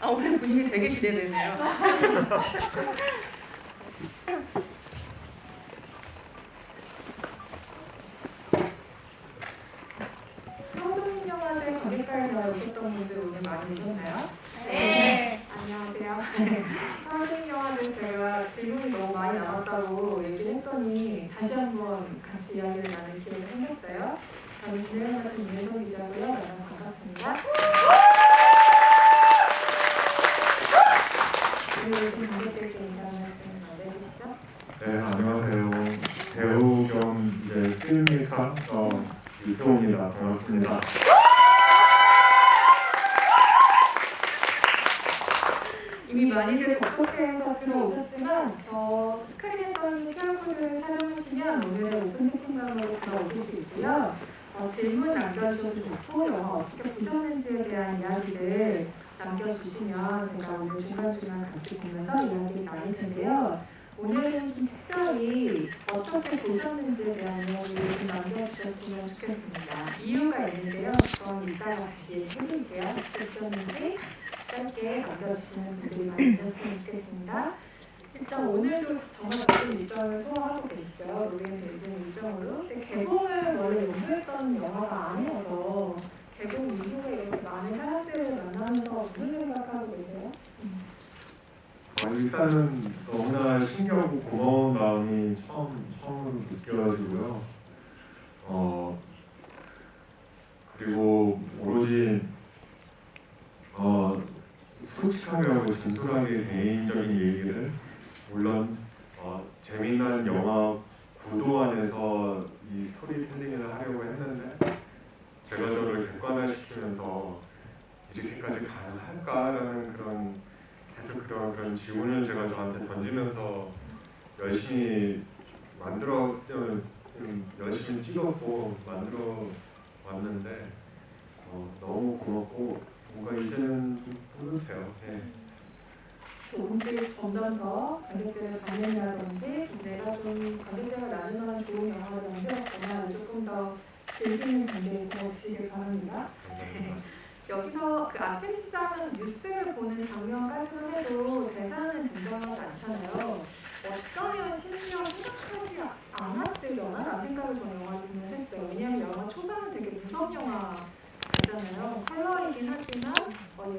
오늘 분위기 되게 기대되네요. 서울문화재 관객가에서 오셨던 분들 오늘 많이 오셨나요? 네. 안녕하세요. 서울문화재 제가 질문이 너무 많이 남았다고 얘기를 했더니 다시 한번 같이 이야기를 나눌 기회가 생겼어요. 저는 진행 같은 윤혜선 기자고요. 만나서 반갑습니다. 오늘 관객들께 인사 말씀 먼저 해주시죠. 네, 안녕하세요. 배우 겸 이제 필메이커 유태호입니다. 반갑습니다. 이미 많이들 접속해서 들어오셨지만 저 스크린 했더니 QR코드를 촬영하시면 오늘의 오픈 채팅방으로 들어오실 수 있고요. 질문 남겨주셔도 좋고 영화 어떻게 보셨는지에 대한 이야기를 남겨주시면 제가 오늘 중간중간 같이 보면서 이야기를 나눌 텐데요. 오늘은 좀 특별히 어떻게 보셨는지에 대한 이야기를 좀 남겨주셨으면 좋겠습니다. 이유가 있는데요. 그건 이따가 다시 해드릴게요. 어떻게 보셨는지 짧게 남겨주시는 분들이 많이 계셨으면 좋겠습니다. 일단 오늘도 정말 바쁜 일정을 소화하고 계시죠. 로렌 대중 일정으로. 근데 개봉을 원래 염두했던 영화가 아니어서 개봉 이후에 이렇게 많은 사람들을 만나면서 무슨 생각하고 계세요? 일단은 너무나 신기하고 고마운 마음이 처음으로 느껴지고요. 그리고 오로지 솔직하게 하고 진솔하게 개인적인 얘기를 물론 재미난 영화 구도 안에서 이 스토리텔링을 하려고 했는데 제가 저를 객관화시키면서 이렇게까지 가능할까라는 계속 그런 질문을 제가 저한테 던지면서 열심히 열심히 찍었고 만들어 왔는데 너무 고맙고 뭔가 이제는 좀 뿌듯해요. 네. 조금씩 점점 더 관객들의 반응이라든지 내가 좀 관객들과 나눌 만한 좋은 영화를 만들었거나 조금 더 즐기는 단계에 지나치길 바랍니다. 여기서 그 아침 식사하면서 뉴스를 보는 장면까지만 해도 대사는 등장하지 않잖아요. 어쩌면 심지어 생각하지 않았을 영화라는 생각을 저는 영화를 보면서 했어요. 왜냐하면 영화 초반은 되게 무성 영화잖아요. 컬러이긴 하지만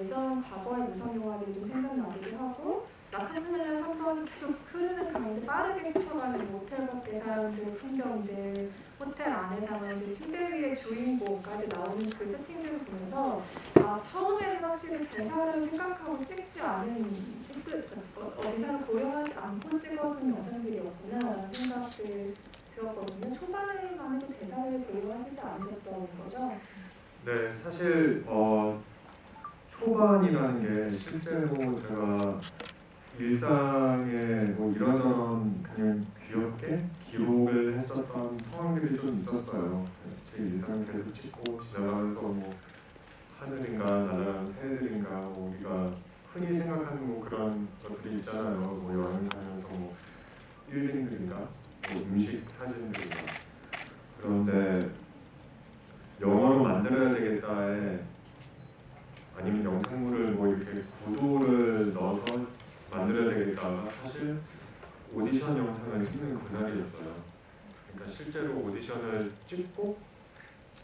예전 과거의 무성 영화들이 좀 생각나기도 하고 라카타넬라 3번이 계속 흐르는 가운데 빠르게 스쳐가는 모텔 밖의 사람들, 풍경들, 호텔 안의 상황들, 침대 위의 주인공까지 나오는 그 세팅들을 보면서 처음에는 확실히 대사를 생각하고 찍지 않은 대사를 고려하지 않고 찍어둔 영상들이었구나 라는 생각들 들었거든요. 초반에만 해도 대사를 고려하시지 않으셨던 거죠? 네, 사실 초반이라는 게 실제로 제가 일상에 뭐 이런저런 그냥 귀엽게 기록을 했었던 상황들이 좀 있었어요. 제 일상을 계속 찍고 지나가면서 뭐 하늘인가 날아가는 새들인가 뭐 우리가 흔히 생각하는 뭐 그런 것들이 있잖아요. 뭐 여행 가면서 뭐 힐링들인가 뭐 음식 사진들인가. 그런데 영화로 만들어야 되겠다에 아니면 영상물을 뭐 이렇게 구도를 넣어서 만들어야 되겠다가 사실 오디션 영상을 찍는 그날이었어요. 그러니까 실제로 오디션을 찍고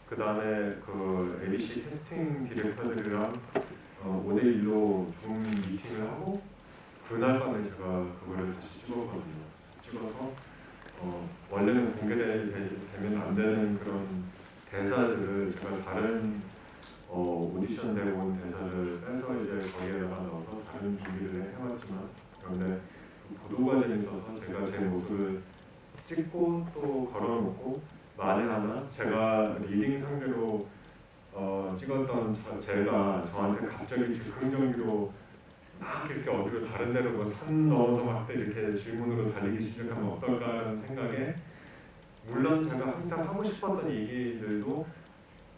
그 다음에 그 ABC 캐스팅 디렉터들이랑 5대1로 줌 미팅을 하고 그날 밤에 제가 그거를 다시 찍었거든요. 찍어서 원래는 공개되면 안 되는 그런 대사들을 제가 다른 오디션 되고 온 대사를 빼서 이제 거기에다가 넣어서 다른 준비를 해왔지만 그런데 보도 과정에 있어서 제가 제 모습을 찍고 또 걸어놓고 만에 하나 제가 리딩 상대로 찍었던 제가 저한테 갑자기 즉흥적으로 막 이렇게 어디로 다른 데로 뭐 산 넘어서 막 이렇게 질문으로 달리기 시작하면 어떨까라는 생각에 물론 제가 항상 하고 싶었던 얘기들도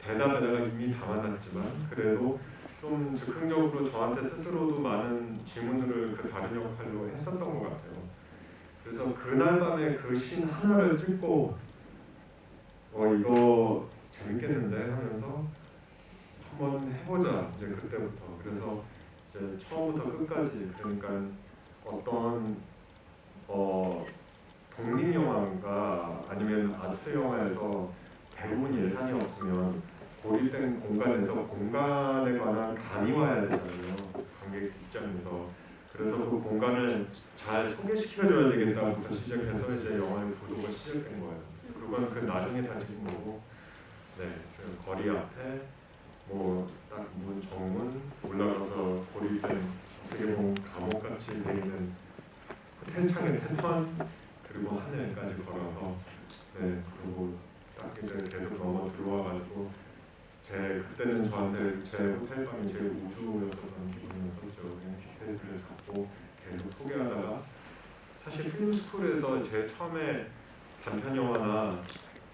대답에다가 이미 담아놨지만 그래도 좀 즉흥적으로 저한테 스스로도 많은 질문들을 그 다른 역할로 했었던 것 같아요. 그래서 그날 밤에 그 신 하나를 찍고 이거 재밌겠는데 하면서 한번 해보자 이제 그때부터. 그래서 이제 처음부터 끝까지, 그러니까 어떤 독립 영화가 아니면 아트 영화에서 대부분 예산이 없으면 고립된 공간에서 공간에 관한 감이 와야 되잖아요, 관객 입장에서. 그래서 그 공간을 잘 소개시켜줘야 되겠다부터 시작해서 이제 영화의 구도가 시작된 거예요. 그건 그 나중에 다 찍은 거고, 네, 그 거리 앞에 뭐 딱 문 정문 올라가서 고립된, 어떻게 보면 감옥같이 돼 있는 호텔 창의 패턴, 그리고 하늘까지 걸어서, 네, 그리고 딱 이제 계속 넘어 들어와가지고 그때는 저한테 제 호텔방이 제일 우주였었던 기분이었었죠. 그냥 디테일을 갖고 계속 소개하다가, 사실 필름스쿨에서 제일 처음에 단편 영화나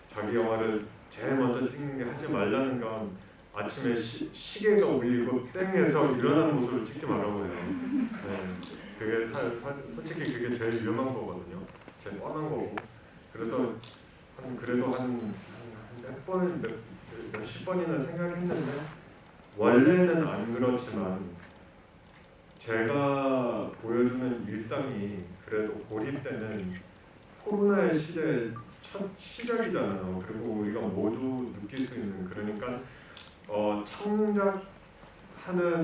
자기 영화를 제일 먼저 찍는 게 하지 말라는 건 아침에 시계가 울리고 땡해서 일어나는 모습을 찍지 말라고 해요. 네, 그게 솔직히 그게 제일 위험한 거거든요. 제일 뻔한 거고. 그래서 그래도 몇십 번이나 생각했는데, 원래는 안 그렇지만 제가 보여주는 일상이 그래도 고립되는 코로나의 시대의 첫 시작이잖아요. 그리고 우리가 모두 느낄 수 있는, 그러니까 창작하는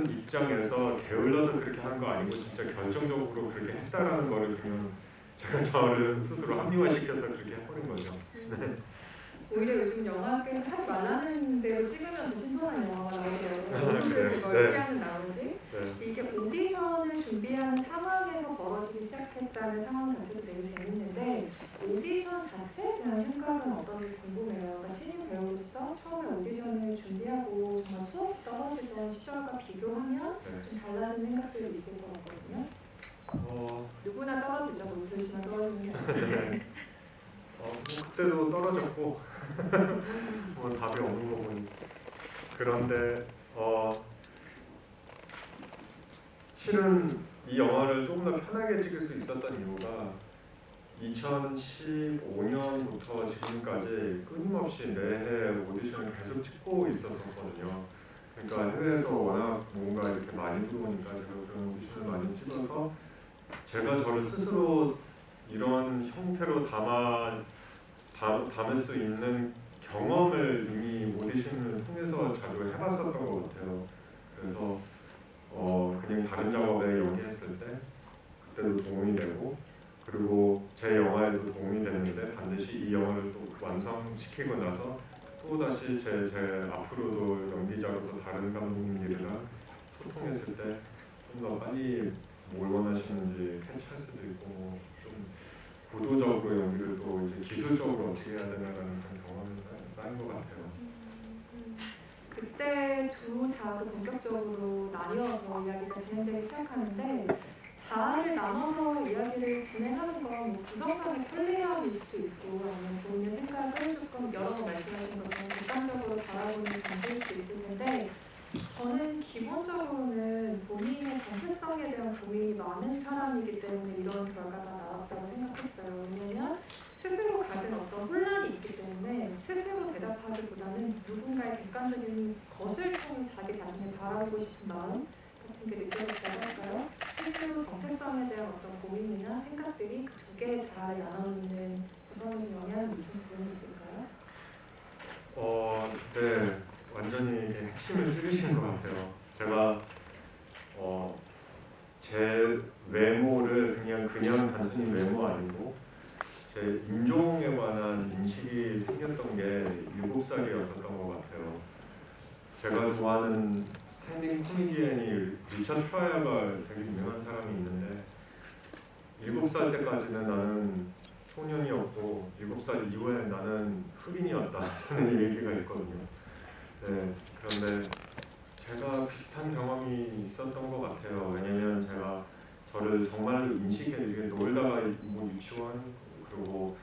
입장에서 게을러서 그렇게 하는 거 아니고 진짜 결정적으로 그렇게 했다라는 거를 그냥 제가 저를 스스로 합리화시켜서 그렇게 해버린 거죠. 네. 오히려 요즘 영화학교는 하지 말라는 대로 찍으면 더 신선한 영화가 나오더라고요. 그래요? 그걸 네. 피하는 나머지 네. 이게 오디션을 준비하는 상황에서 벌어지기 시작했다는 상황 자체도 되게 재밌는데, 오디션 자체에 대한 생각은 어떤지 궁금해요. 그러니까 신인 배우로서 처음에 오디션을 준비하고 정말 수없이 떨어지던 시절과 비교하면 네. 좀 달라진 생각들이 있을 것 같거든요. 누구나 떨어지죠. 못되시면 떨어지는 게 아니에요. 그때도 떨어졌고 뭐 답이 없는 거고. 그런데 실은 이 영화를 조금 더 편하게 찍을 수 있었던 이유가 2015년부터 지금까지 끊임없이 매해 오디션을 계속 찍고 있었거든요. 그러니까 해외에서 워낙 뭔가 이렇게 많이 들어오니까 제가 그런 오디션을 많이 찍어서 제가 저를 스스로 이런 형태로 담을 수 있는 경험을 이미 오디션을 통해서 자주 해봤었던 것 같아요. 그래서 그냥 다른 작업에 연기했을 때 그때도 도움이 되고, 그리고 제 영화에도 도움이 되는데 반드시 이 영화를 또 완성시키고 나서 또다시 제 앞으로도 연기자로서 다른 감독님들이랑 소통했을 때 좀 더 빨리 뭘 원하시는지 캐치할 수도 있고, 좀 구도적으로 연기를 또 이제 기술적으로 어떻게 해야 되나라는 그런 경험이 쌓인 것 같아요. 그때 두 자아로 본격적으로 나뉘어서 이야기가 진행되기 시작하는데, 자아를 나눠서 이야기를 진행하는 건 뭐 구성상의 편리함일 수도 있고, 아니면 본인의 생각을 조금 여러 번 말씀하신 것처럼 객관적으로 바라보는 관점일 수도 있을 텐데, 저는 기본적으로는 본인의 정체성에 대한 고민이 많은 사람이기 때문에 이런 결과가 나왔다고 생각했어요. 왜냐하면 스스로 가진 어떤 혼란이 있기 때문에 스스로 대답하기보다는 누군가의 객관적인 것을 통해 자기 자신을 바라보고 싶은 마음 같은 게 느껴졌다고 할까요? 스스로 정체성에 대한 어떤 고민이나 생각들이 그 두 개의 자아를 나눠놓는 구성에 좀 영향을 미치는 부분이 있을까요? 네, 완전히 핵심을 찌르신 것 같아요. 제가 제 외모를 그냥 단순히 외모 아니고 제 인종에 관한 인식이 생겼던 게 7살이었었던 것 같아요. 제가 좋아하는 스탠딩 코미디언이 리처드 프라이어가 되게 유명한 사람이 있는데, 7살 때까지는 나는 소년이었고 7살 이후에 나는 흑인이었다는 얘기가 있거든요. 네, 그런데 제가 비슷한 경험이 있었던 것 같아요. 왜냐면 제가 저를 정말로 인식해 놀다가 뭐 유치원 그리고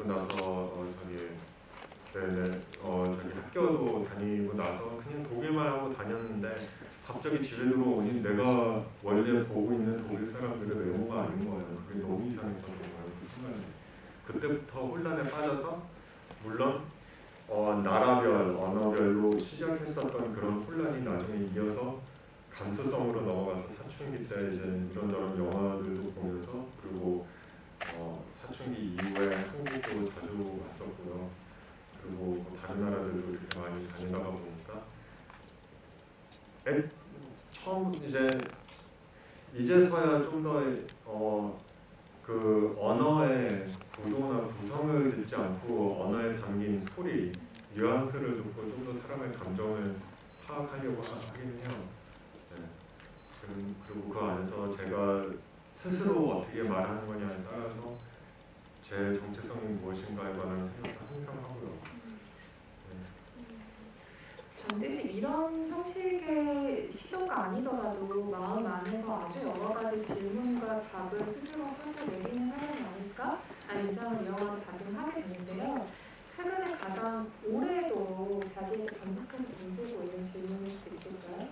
나서 저기 학교도 다니고 나서 그냥 독일만 하고 다녔는데, 갑자기 집에 들어오니 내가 원래 보고 있는 독일 사람들의 외모가 아닌 거예요. 그게 너무 이상했었던 거예요, 그 순간에. 그때부터 혼란에 빠져서, 물론 나라별, 언어별로 시작했었던 그런 혼란이 나중에 이어서 감수성으로 넘어가서 사춘기 때 이제 이런저런 영화들도 보면서 그리고 사춘기 이후에 한국도 자주 왔었고요. 그리고 뭐 다른 나라들도 이렇게 많이 다니다가 보니까 처음 이제서야 좀 더 그 언어의 구도나 구성을 듣지 않고 언어에 담긴 스토리, 뉘앙스를 듣고 좀 더 사람의 감정을 파악하려고 하긴 해요. 네. 그리고 그 안에서 제가 스스로 어떻게 말하는 거냐에 따라서 제 정체성이 무엇인가에 관한 생각도 항상 하고요. 반드시 이런 형식의 시도가 아니더라도 마음 안에서 아주 여러 가지 질문과 답을 스스로 혼자 내리는 사람이 아닐까 하는 인상을 이 영화를 받으하게 되는데요. 최근에 가장 올해도 자기에게 반복해서 던지고 있는 질문이 혹시 있을까요?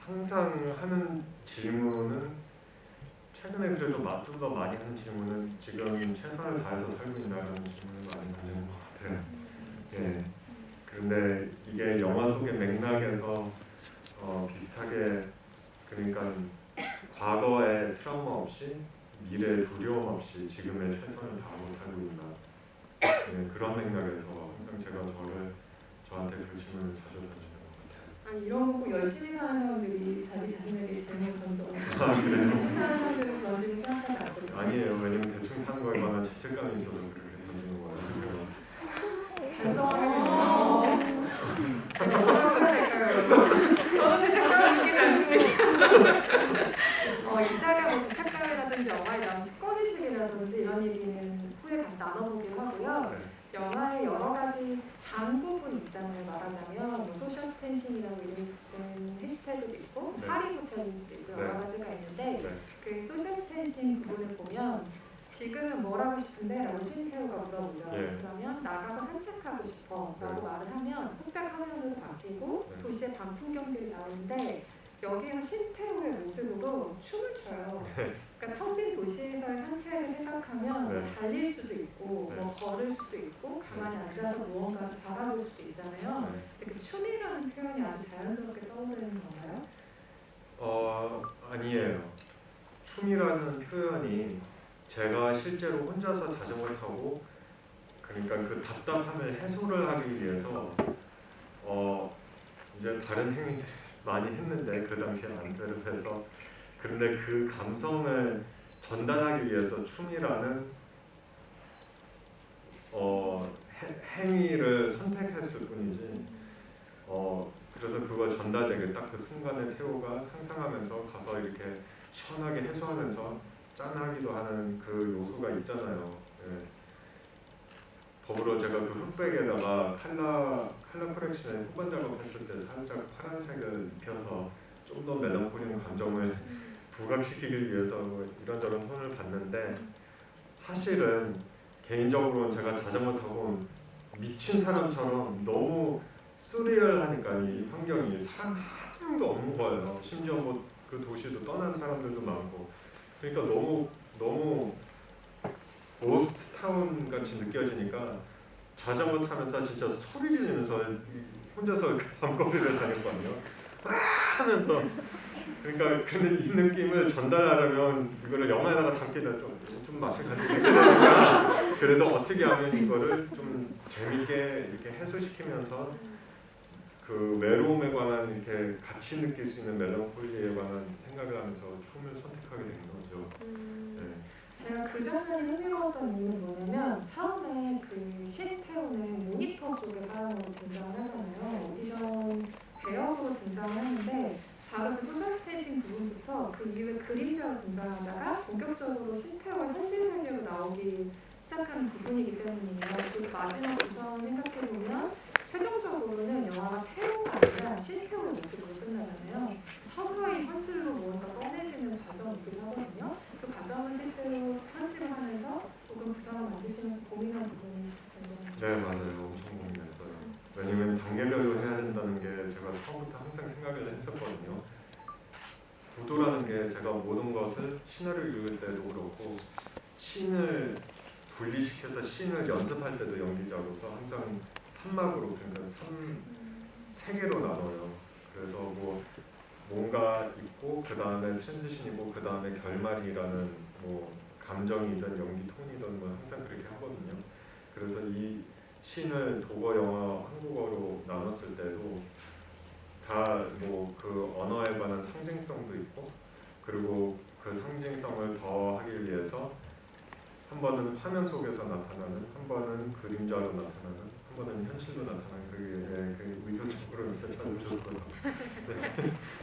항상 하는 질문은 최근에 그래도 좀 더 많이 하는 질문은 지금 최선을 다해서 살고 있나라는 질문을 많이 던지는 것 같아요. 예. 그런데 이게 영화 속의 맥락에서 비슷하게 그러니까 과거의 트라우마 없이 미래의 두려움 없이 지금의 최선을 다하고 살고 있나 예, 그런 맥락에서 항상 제가 저한테 그 질문을 자주 던지는 것 같아요. 아니 이런 거 꼭 열심히 사는 사람들이 자기 자신에게 질문을 던져요. 그래요? 대충 사는 사람들은 그런 식으로 생각하지 않거든요. 아니에요. 왜냐면 대충 사는 거에 관한 죄책감이 있어서 그렇게 던지는 거예요. 반성하겠네요. 뭐라고 해야 될까요, 여러분? 저는 죄책감을 느끼지 않습니다. 이따가 뭐 죄책감이라든지 영화에 나온 특권의식이라든지 이런 얘기는 후에 다시 나눠보기로 하고요. 네. 영화에 여러 가지 장부분 있잖아요. 말하자면 뭐 소셜 스탠싱이라고 이름이 붙은 해시태그도 있고 네. 하리보 챌린지도 있고 네. 여러 가지가 있는데 네. 그 소셜 스탠싱 부분을 보면 지금은 뭘 하고 싶은데? 라고 신태우가 물어보죠. 예. 그러면 나가서 산책하고 싶어 라고 네. 말을 하면 흑백 화면으로 바뀌고 네. 도시의 밤풍경들이 나오는데 여기에서 신태우의 모습으로 춤을 춰요. 그러니까 텅 빈 도시에서의 산책을 생각하면 뭐 네. 달릴 수도 있고 네. 뭐 걸을 수도 있고 가만히 앉아서 무언가를 바라볼 수도 있잖아요. 네. 근데 그 춤이라는 표현이 아주 자연스럽게 떠오르는 건가요? 아니에요. 춤이라는 표현이 제가 실제로 혼자서 자전거를 타고 그러니까 그 답답함을 해소를 하기 위해서 이제 다른 행위들 많이 했는데 그 당시에 안대를 해서 그런데 그 감성을 전달하기 위해서 춤이라는 행위를 선택했을 뿐이지 그래서 그걸 전달되게 딱 그 순간에 태호가 상상하면서 가서 이렇게 시원하게 해소하면서 짠하기도 하는 그 요소가 있잖아요. 예. 더불어 제가 그 흑백에다가 칼라 커렉션의 후반 작업했을 때 살짝 파란색을 입혀서 좀 더 멜랑콜리한 감정을 부각시키기 위해서 이런저런 손을 봤는데 사실은 개인적으로는 제가 자전거 타고 미친 사람처럼 너무 스리얼하니까 이 환경이 사람 한 명도 없는 거예요. 심지어 뭐 그 도시도 떠난 사람들도 많고 그러니까 너무 고스트 타운 같이 느껴지니까 자전거 타면서 진짜 소리 지르면서 혼자서 밤거리를 다녔거든요. 와 하면서 그러니까 이 느낌을 전달하려면 이거를 영화에다가 담기다 좀 맛을 가지고 되니까 그래도 어떻게 하면 이거를 좀 재밌게 이렇게 해소시키면서 그 외로움에 관한 이렇게 같이 느낄 수 있는 멜랑콜리에 관한 생각을 하면서 춤을 선택하게 된 거죠. 네. 제가 그 장면이 흥미로웠던 이유는 뭐냐면 처음에 그 신태우는 모니터 속의 사람으로 등장을 하잖아요. 오디션 배역으로 등장을 하는데 바로 그 소셜 스테이션 부분부터 그 이후에 그림자로 등장하다가 본격적으로 신태우가 현실 세계로 나오기 시작하는 부분이기 때문이에요. 그 마지막 구성을 생각해보면 최종적으로는 영화가 태우가 아니라 신태우의 모습으로 끝나잖아요. 서서히 현실로 무언가 꺼내지는 과정이기도 하거든요. 그 과정을 실제로 편집을 하면서 혹은 구성을 만드시면서 고민한 부분이 있었던 네 맞아요. 엄청 고민했어요. 왜냐면 단계별로 해야 된다는 게 제가 처음부터 항상 생각을 했었거든요. 구도라는 게 제가 제가 모든 것을 시나리오 읽을 때도 그렇고 씬을 분리시켜서 씬을 연습할 때도 연기자로서 항상 3막으로 그러니까 3개로 나눠요. 그래서 뭐 뭔가 있고 그 다음에 트랜지션이고 그 다음에 결말이라는 뭐 감정이든 연기 톤이든 뭐 항상 그렇게 하거든요. 그래서 이 씬을 독어, 영어, 한국어로 나눴을 때도 다 뭐 그 언어에 관한 상징성도 있고 그리고 그 상징성을 더하기 위해서 한 번은 화면 속에서 나타나는, 한 번은 그림자로 나타나는, 한 번은 현실로 나타나는 그게 의도적으로 있어 참 좋았어요.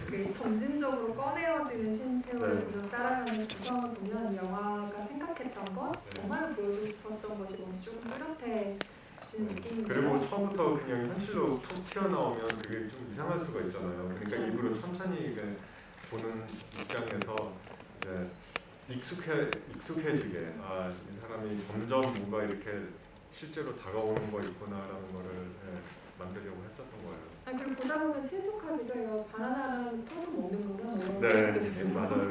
그 점진적으로 꺼내어지는 신태호를 네. 그려 따라가는 구성을 보면 영화가 생각했던 것, 정말 보여주고 싶었던 것이 뭔지 조금 뚜렷해진 느낌인데요. 그리고 처음부터 그냥 현실로 툭 튀어나오면 그게 좀 이상할 수가 있잖아요. 그러니까 일부러 천천히 보는 입장에서 이제 익숙해지게 이 사람이 점점 뭔가 이렇게 실제로 다가오는 거 있구나라는 거를 만들려고 했었던 거예요. 그리고 보다 보면 친숙하기도 해요. 바나나랑 토도 먹는구나. 네, 맞아요.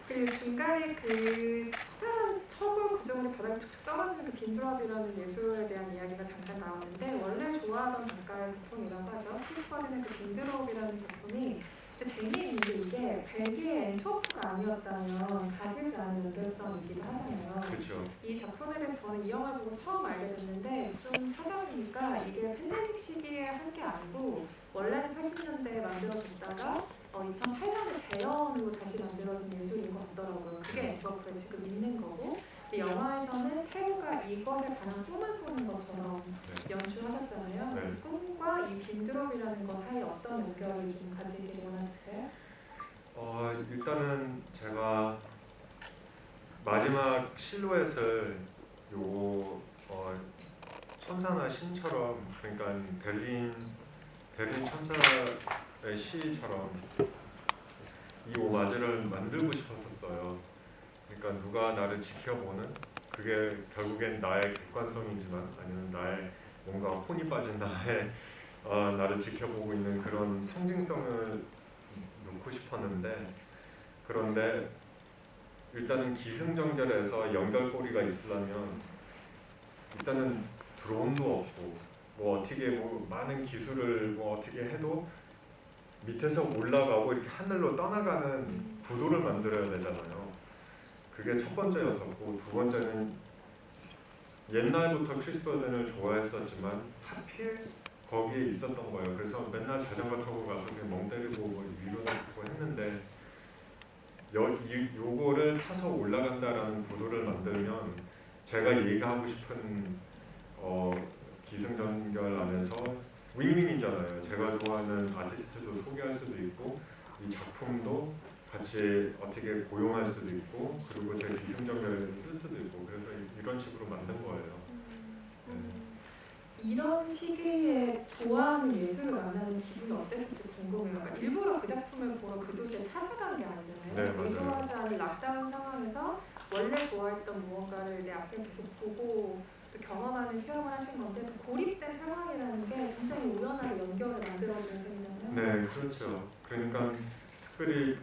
그리고 중간에 그 특별한 첩을 구조물이 바닥에 툭툭 떨어지는 그 빈드랍이라는 예술에 대한 이야기가 잠깐 나오는데 원래 좋아하던 작가의 작품이라고 하죠. 피스버드는 그 빈드랍이라는 작품이 재미있는 게 이게 벨기에 엔트워프가 아니었다면 가지지 않은 연결성이기도 하잖아요. 그렇죠. 이 작품에 대해서 저는 이 영화를 보고 처음 알게 됐는데 좀 찾아보니까 이게 팬데믹 시기에 한 게 아니고 원래는 80년대에 만들어졌다가 2008년에 재현으로 다시 만들어진 예술인 것 같더라고요. 그게 엔트워프에 지금 있는 거고 영화에서는 태호가 이것에 관한 꿈을 꾸는 것처럼 연출하셨잖아요. 네. 꿈과 이 빈드롭이라는 것 사이에 어떤 연결을 좀 가지길 원하셨어요? 일단은 제가 마지막 실루엣을 요거 천사나 신처럼 그러니까 베를린 천사의 시처럼 이 오마주를 만들고 싶었었어요. 그러니까 누가 나를 지켜보는 그게 결국엔 나의 객관성이지만 아니면 나의 뭔가 혼이 빠진 나를 지켜보고 있는 그런 상징성을 놓고 싶었는데 그런데 일단은 기승전결해서 연결고리가 있으려면 일단은 드론도 없고 뭐 어떻게 뭐 많은 기술을 뭐 어떻게 해도 밑에서 올라가고 이렇게 하늘로 떠나가는 구도를 만들어야 되잖아요. 그게 첫 번째였었고 두 번째는 옛날부터 크리스토덴을 좋아했었지만 하필 거기에 있었던 거예요. 그래서 맨날 자전거 타고 가서 그냥 멍 때리고 뭐 위로 놓고 했는데 요거를 타서 올라간다라는 구도를 만들면 제가 얘기하고 싶은 기승전결 안에서 윈윈이잖아요. 제가 좋아하는 아티스트도 소개할 수도 있고 이 작품도 같이 어떻게 고용할 수도 있고 그리고 제 기승전결을 쓸 수도 있고 그래서 이런 식으로 만든 거예요. 이런 시기에 좋아하는 예술을 만나는 기분이 어땠을지 궁금해요. 그러니까 일부러 그 작품을 보러 그 도시에 찾아간 게 아니잖아요. 네, 맞아요. 의도하지 않은 락다운 상황에서 원래 좋아했던 무언가를 내 앞에 계속 보고 또 경험하는 체험을 하신 건데 그 고립된 상황이라는 게 굉장히 우연하게 연결을 만들어주는 셈이잖아요. 네, 그렇죠. 그러니까 특별히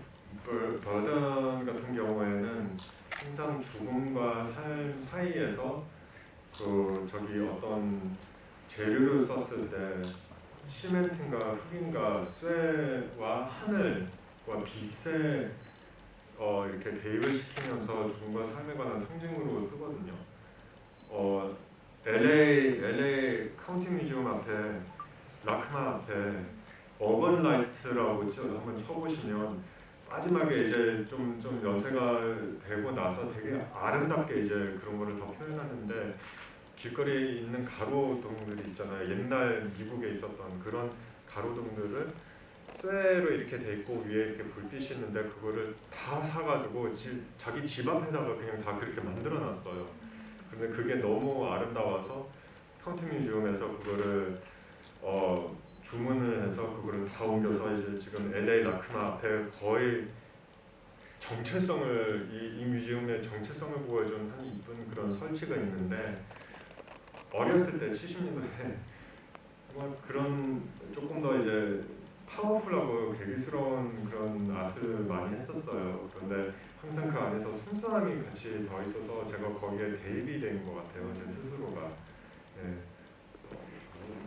버던 같은 경우에는 항상 죽음과 삶 사이에서 어떤 재료를 썼을 때 시멘트인가 흙인가 쇠와 하늘과 빛에 이렇게 대입을 시키면서 죽음과 삶에 관한 상징으로 쓰거든요. LA 카운티 뮤지엄 앞에 라크나 앞에 어번 라이트라고 한번 쳐보시면 마지막에 이제 좀 연세가 되고 나서 되게 아름답게 이제 그런 거를 더 표현하는데 길거리에 있는 가로등들이 있잖아요. 옛날 미국에 있었던 그런 가로등들을 쇠로 이렇게 돼 있고 위에 이렇게 불빛이 있는데 그거를 다 사가지고 자기 집 앞에다가 그냥 다 그렇게 만들어놨어요. 근데 그게 너무 아름다워서 카운티 뮤지엄에서 그거를 주문을 해서 그거를 다 옮겨서 이제 지금 LA 라크나 앞에 거의 정체성을 이 뮤지엄의 정체성을 보여준 한 이쁜 그런 설치가 있는데 어렸을 때 70년대에 그런 조금 더 이제 파워풀하고 괴기스러운 그런 아트를 많이 했었어요. 그런데 항상 그 안에서 순수함이 같이 더 있어서 제가 거기에 대입이 된 것 같아요. 제 스스로가. 네.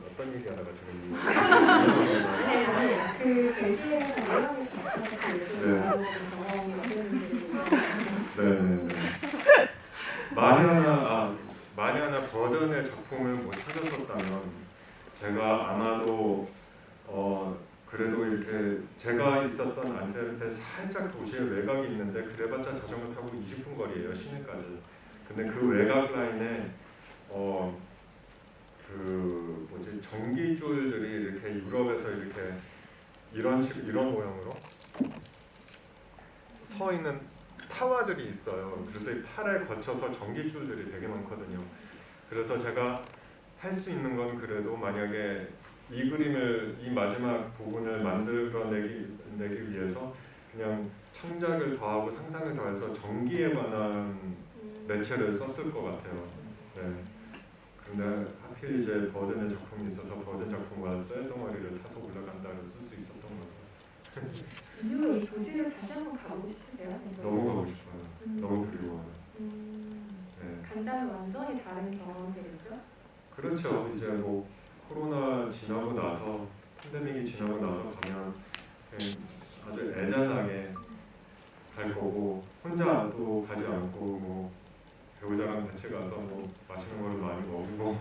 어떤 얘기하다가 지금 아니, 그 벨기에에서 유럽에 가서 예술을 배워보는 경험이 어땠는지. 네. 마냐나 버든의 작품을 못 찾았었다면 제가 아마도 그래도 이렇게 제가 있었던 안트베르펜 살짝 도시의 외곽이 있는데 그래봤자 자전거 타고 20분 거리예요, 시내까지. 근데 그 외곽 라인에 그 뭐지 전기줄들이 이렇게 유럽에서 이렇게 이런 모양으로 서 있는 타워들이 있어요. 그래서 이 팔에 거쳐서 전기줄들이 되게 많거든요. 그래서 제가 할 수 있는 건 그래도 만약에 이 마지막 부분을 만들어내기 위해서 그냥 창작을 더하고 상상을 더해서 전기에 관한 매체를 썼을 것 같아요. 네. 근데 하필 이제 버든의 작품이 있어서 버든 작품과 쌀덩어리를 타서 올라간다를 쓸 수 있었던 거죠. 이후에 이 도시를 다시 한번 가보고 싶으세요? 너무 가고 싶어요. 너무 그리워요. 네. 간다면 완전히 다른 경험이 되겠죠? 그렇죠. 이제 뭐 코로나 지나고 나서 팬데믹이 지나고 나서 가면 그냥 아주 애잔하게 갈 거고 혼자도 가지 않고 뭐 배우자랑 같이 가서 뭐 맛있는 걸 많이 먹고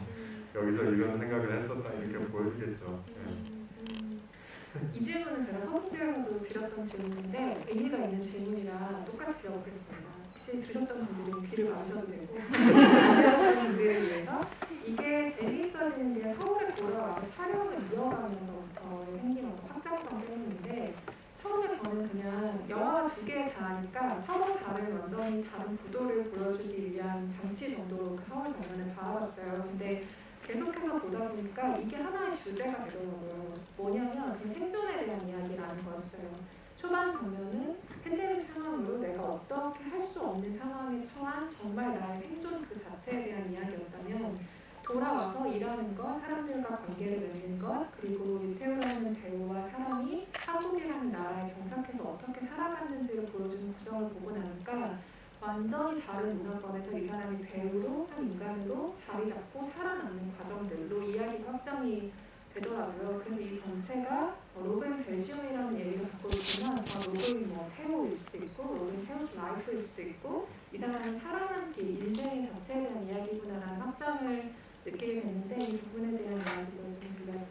여기서 이런 생각을 했었다 이렇게 보여주겠죠. 이 질문은 제가 서문제에서도 드렸던 질문인데 의미가 있는 질문이라 똑같이 적겠습니다. 혹시 들으셨던 분들은 귀를 막으셔도 되고 안 들었던 분들을 위해서 이게 재미있어지는 게 서울에 돌아와서 촬영을 이어가면서부터 생긴 어떤 확장성 때문인데 처음에 저는 그냥 영화가 두 개 자니까 서로 다른 완전히 다른 구도를 보여주기 위한 장치 정도로 그 서울 장면을 바라봤어요. 근데 계속해서 보다 보니까 이게 하나의 주제가 되더라고요. 뭐냐면 그냥 생존에 대한 이야기라는 거였어요. 초반 장면은 팬데믹 상황으로 내가 어떻게 할 수 없는 상황에 처한 정말 나의 생존 그 자체에 대한 이야기였다면 돌아와서 일하는 것, 사람들과 관계를 맺는 것, 그리고 유태우라는 배우와 사람이 한국이라는 나라에 정착해서 어떻게 살아갔는지를 보여주는 구성을 보고 나니까 완전히 다른 문화권에서 이 사람이 배우로 한 인간으로 자리 잡고 살아남는 과정들로 이야기가 확장이 되더라고요. 그래서 이 전체가 로그인 벨지움이라는 얘기를 갖고 있지만 로그인 뭐 테오일 수도 있고 로그인 테오스 라이프일 수도 있고 이 사람은 살아남기, 인생의 자체에 대한 이야기구나라는 확장을 느끼게 됐는데 이 부분에 대한 이야기도 좀 들렸어요.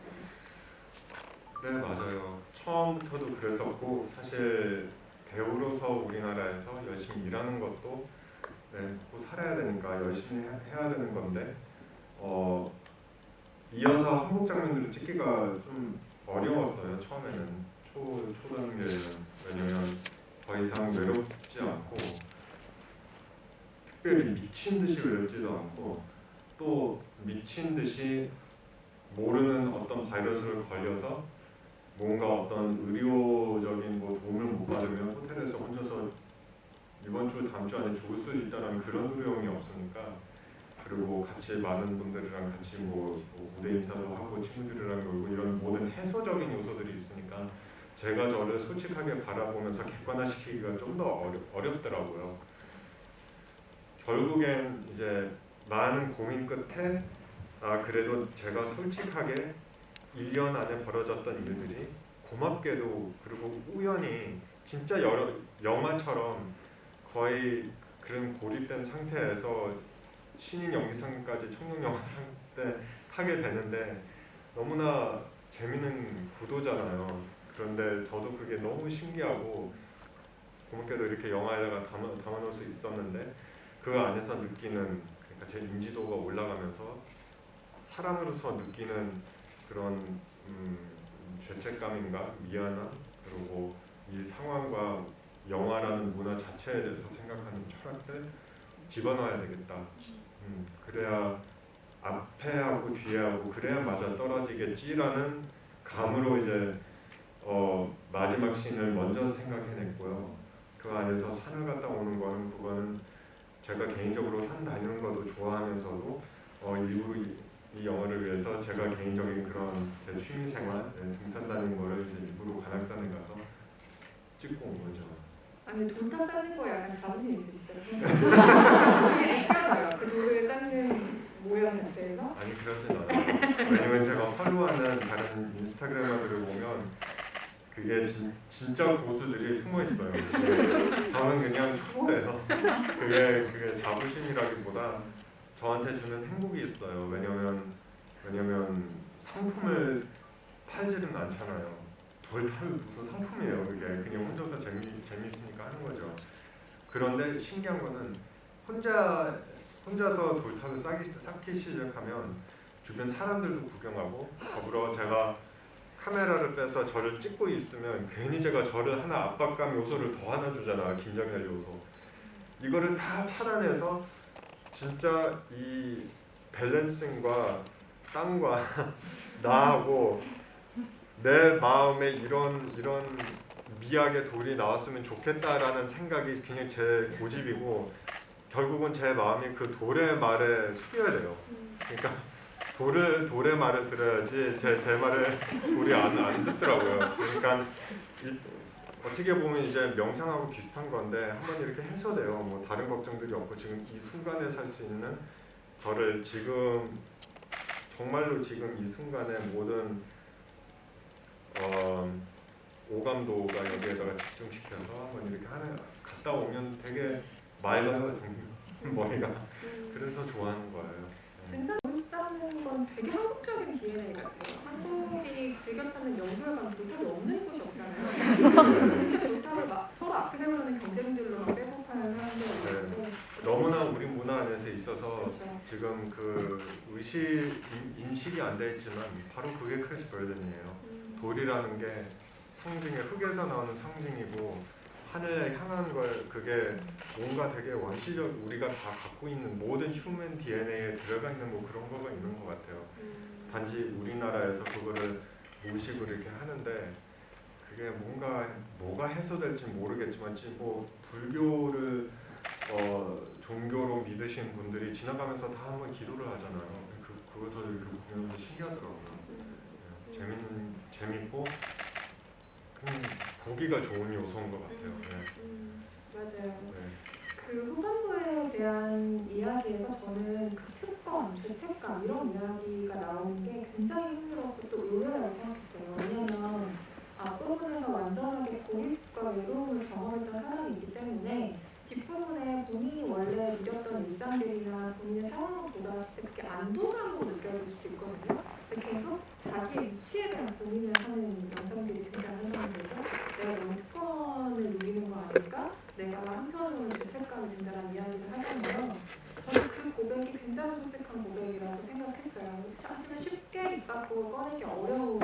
네 맞아요. 처음부터도 그랬었고 사실 배우로서 우리나라에서 열심히 일하는 것도 꼭 살아야 되니까 열심히 해야 되는 건데 이어서 한국 장면들을 찍기가 좀 어려웠어요. 처음에는 초단계에는 왜냐면 더 이상 외롭지 않고 특별히 미친 듯이 외롭지도 않고 또 미친 듯이 모르는 어떤 바이러스를 걸려서 뭔가 어떤 의료적인 뭐 도움을 못 받으면 호텔에서 혼자서 이번 주 다음 주 안에 죽을 수 있다는 그런 두려움이 없으니까 그리고 같이 많은 분들이랑 같이 뭐 무대 인사도 하고 친구들이랑 놀고 이런 모든 해소적인 요소들이 있으니까 제가 저를 솔직하게 바라보면서 객관화시키기가 좀 더 어렵더라고요. 결국엔 이제 많은 고민 끝에 그래도 제가 솔직하게 1년 안에 벌어졌던 일들이 고맙게도 그리고 우연히 진짜 영화처럼 거의 그런 고립된 상태에서 신인 연기상까지 청룡영화상 때 타게 되는데 너무나 재밌는 구도잖아요. 그런데 저도 그게 너무 신기하고 고맙게도 이렇게 영화에다가 담아놓을 수 있었는데 그 안에서 느끼는 그러니까 제 인지도가 올라가면서 사람으로서 느끼는 그런 죄책감인가 미안함 그리고 이 상황과 영화라는 문화 자체에 대해서 생각하는 철학들 집어넣어야 되겠다. 그래야 앞에하고 뒤에하고 그래야 맞아 떨어지겠지라는 감으로 이제 마지막 씬을 먼저 생각해냈고요. 그 안에서 산을 갔다 오는 그거는 제가 개인적으로 산 다니는 것도 좋아하면서도 일부러 이 영화를 위해서 제가 개인적인 그런 제 취미생활, 등산 다니는 거를 이제 일부러 관악산에 가서 찍고 온 거죠. 아니 돌탑 쌓는 거에 약간 자부심 있으시죠? 그게 느껴져요. 그 돌을 쌓는 모양 자체가. 아니 그러진 않아요. 왜냐면 제가 팔로우하는 다른 인스타그래머들을 보면 그게 진짜 고수들이 숨어 있어요. 저는 그냥 초보예요. 그게 자부심이라기보다 저한테 주는 행복이 있어요. 왜냐면 상품을 팔지는 않잖아요. 돌탑이 무슨 상품이에요. 그게 그냥 혼자서 재미있으니까 하는 거죠. 그런데 신기한 거는 혼자서 돌탑을 쌓기 시작하면 주변 사람들도 구경하고 더불어 제가 카메라를 빼서 저를 찍고 있으면 괜히 제가 저를 하나 압박감 요소를 더 하나 주잖아. 긴장할 요소. 이거를 다 차단해서 진짜 이 밸런싱과 땅과 나하고 내 마음에 이런 미학의 돌이 나왔으면 좋겠다라는 생각이 그냥 제 고집이고 결국은 제 마음이 그 돌의 말에 숙여야 돼요. 그러니까 돌의 말을 들어야지 제 말을 돌이 안 듣더라고요. 그러니까 어떻게 보면 이제 명상하고 비슷한 건데 한번 이렇게 해서 돼요. 뭐 다른 걱정들이 없고 지금 이 순간에 살 수 있는 저를 지금 정말로 지금 이 순간에 모든 오감도가 여기에다가 집중시켜서 한번 이렇게 갔다 오면 되게 맑아요. 머리가. 그래서 좋아하는 거예요. 진짜 돌 쌓는 건 되게 한국적인 DNA 같아요. 한국이 즐겨 찾는 연구에 가면 돌탑이 없는 곳이 없잖아요. 진짜 돌탑을 막 서로 앞에 세우려는 경쟁들로 빼고파는 사람들이 있는데 너무나 우리 문화 안에서 있어서 그렇죠. 지금 그 인식이 안 돼 있지만 바로 그게 크리스 버든이에요. 돌이라는 게 상징의 흙에서 나오는 상징이고 하늘에 향한 걸 그게 뭔가 되게 원시적 우리가 다 갖고 있는 모든 휴먼 DNA에 들어가 있는 뭐 그런 거가 있는 것 같아요. 단지 우리나라에서 그거를 무의식으로 이렇게 하는데 그게 뭐가 해소될지 모르겠지만 지금 뭐 불교를 종교로 믿으신 분들이 지나가면서 다 한번 기도를 하잖아요. 그것을 이렇게 보면 신기하더라고요. 재밌고 그냥 보기가 좋은 요소인 것 같아요. 맞아요. 네. 그 후반부에 대한 이야기에서 저는 그 특권, 죄책감 이런 이야기가 나오는 게 굉장히 힘들었고 또 의외라고 생각했어요. 왜냐하면 앞부분에서 완전하게 고립과 외로움을 경험했던 사람이 있기 때문에 뒷부분에 본인이 원래 누렸던 일상들이나 본인의 상황을 돌아왔을 때 그게 안도감으로 느껴질 수도 있거든요. 근데 계속 자기의 위치에 대한 고민을 하는 영상들이 등장한다는 거죠. 내가 너무 특권을 누리는 거 아닐까? 내가 한편으로는 죄책감이 든다는 이야기를 하잖아요. 저는 그 고백이 굉장히 솔직한 고백이라고 생각했어요. 하지만 쉽게 입 밖으로 꺼내기 어려운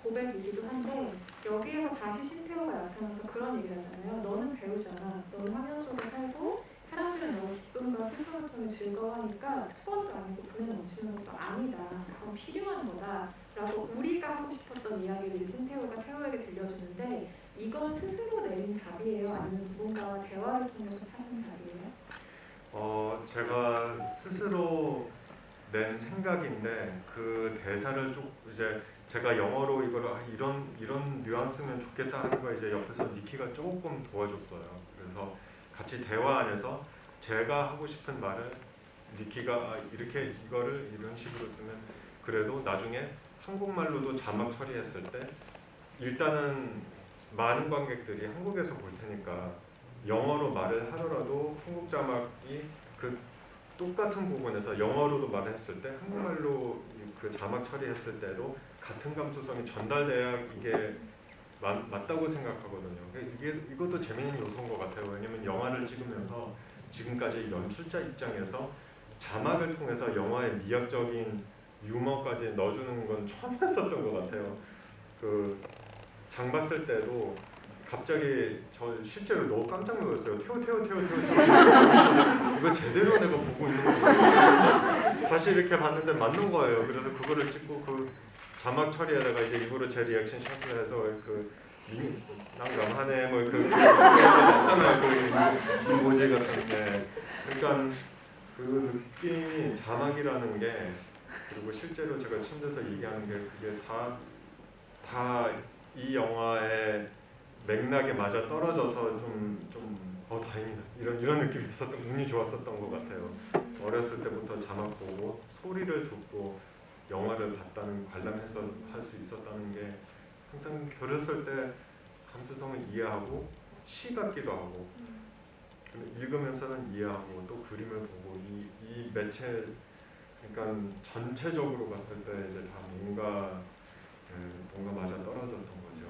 고백이기도 한데 여기에서 다시 신태호가 나타나서 그런 얘기를 하잖아요. 너는 배우잖아. 너는 화면 속에 살고 사람들은 너의 기쁨과 슬픔을 통해 즐거워하니까 특권도 아니고 분에 넘치는 것도 아니다. 그건 필요한 거다. 라고 우리가 하고 싶었던 이야기를 신태호가 태호에게 들려주는데 이건 스스로 내린 답이에요? 아니면 누군가와 대화를 통해서 찾은 답이에요? 제가 스스로 낸 생각인데 그 대사를 쭉 이제 제가 영어로 이걸 이런 뉘앙스면 좋겠다 하는 거 이제 옆에서 니키가 조금 도와줬어요. 그래서 같이 대화 안에서 제가 하고 싶은 말을 니키가 이렇게 이거를 이런 식으로 쓰면 그래도 나중에 한국말로도 자막 처리했을 때 일단은 많은 관객들이 한국에서 볼 테니까 영어로 말을 하더라도 한국 자막이 그 똑같은 부분에서 영어로도 말을 했을 때 한국말로 그 자막 처리했을 때도 같은 감수성이 전달돼야 이게 맞다고 생각하거든요. 이것도 재미있는 요소인 것 같아요. 왜냐면 영화를 찍으면서 지금까지 연출자 입장에서 자막을 통해서 영화의 미학적인 유머까지 넣어주는 건 처음 했었던 것 같아요. 그 장 봤을 때도 갑자기 저 실제로 너무 깜짝 놀랐어요. 태워 이거 제대로 내가 보고 있는 거예요. 다시 이렇게 봤는데 맞는 거예요. 그래서 그거를 찍고 그 자막 처리에다가 이제 일부러 제 리액션 샷을 해서 그 난감하네 뭐그 없잖아요. 그 이모지 같은 게. 그러니까 그 느낌이 자막이라는 게 그리고 실제로 제가 침대에서 얘기하는 게 그게 다 이 영화의 맥락에 맞아 떨어져서 좀 다행이다 이런 느낌이 있었던, 운이 좋았었던 것 같아요. 어렸을 때부터 자막 보고 소리를 듣고 영화를 봤다는 관람해서 할 수 있었다는 게 항상 어렸을 때 감수성을 이해하고 시 같기도 하고 읽으면서는 이해하고 또 그림을 보고 이 매체 그러니까 전체적으로 봤을 때 이제 다 뭔가 맞아 떨어졌던 거죠.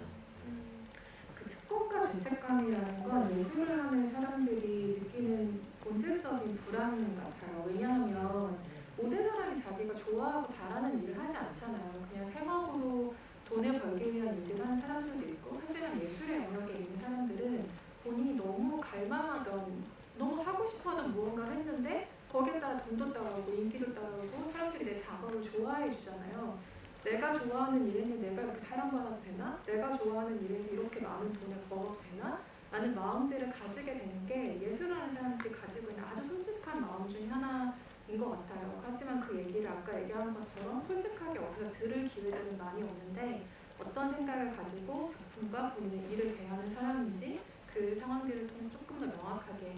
그 특권과 죄책감이라는 건 예술을 하는 사람들이 느끼는 본질적인 불안 같아요. 왜냐하면 모든 사람이 자기가 좋아하고 잘하는 일을 하지 않잖아요. 그냥 생업으로 돈을 벌기 위한 일들을 하는 사람들도 있고, 하지만 예술의 영역에 있는 사람들은 본인이 너무 갈망하던, 너무 하고 싶어하던 무언가를 했는데 거기에 따라 돈도 따라오고 인기도 따라오고 사람들이 내 작업을 좋아해 주잖아요. 내가 좋아하는 일인데 내가 이렇게 사랑받아도 되나? 내가 좋아하는 일에서 이렇게 많은 돈을 벌어도 되나? 라는 마음들을 가지게 되는 게 예술하는 사람들이 가지고 있는 아주 솔직한 마음 중에 하나인 것 같아요. 하지만 그 얘기를 아까 얘기한 것처럼 솔직하게 어디서 들을 기회들은 많이 없는데 어떤 생각을 가지고 작품과 본인의 일을 대하는 사람인지 그 상황들을 통해 조금 더 명확하게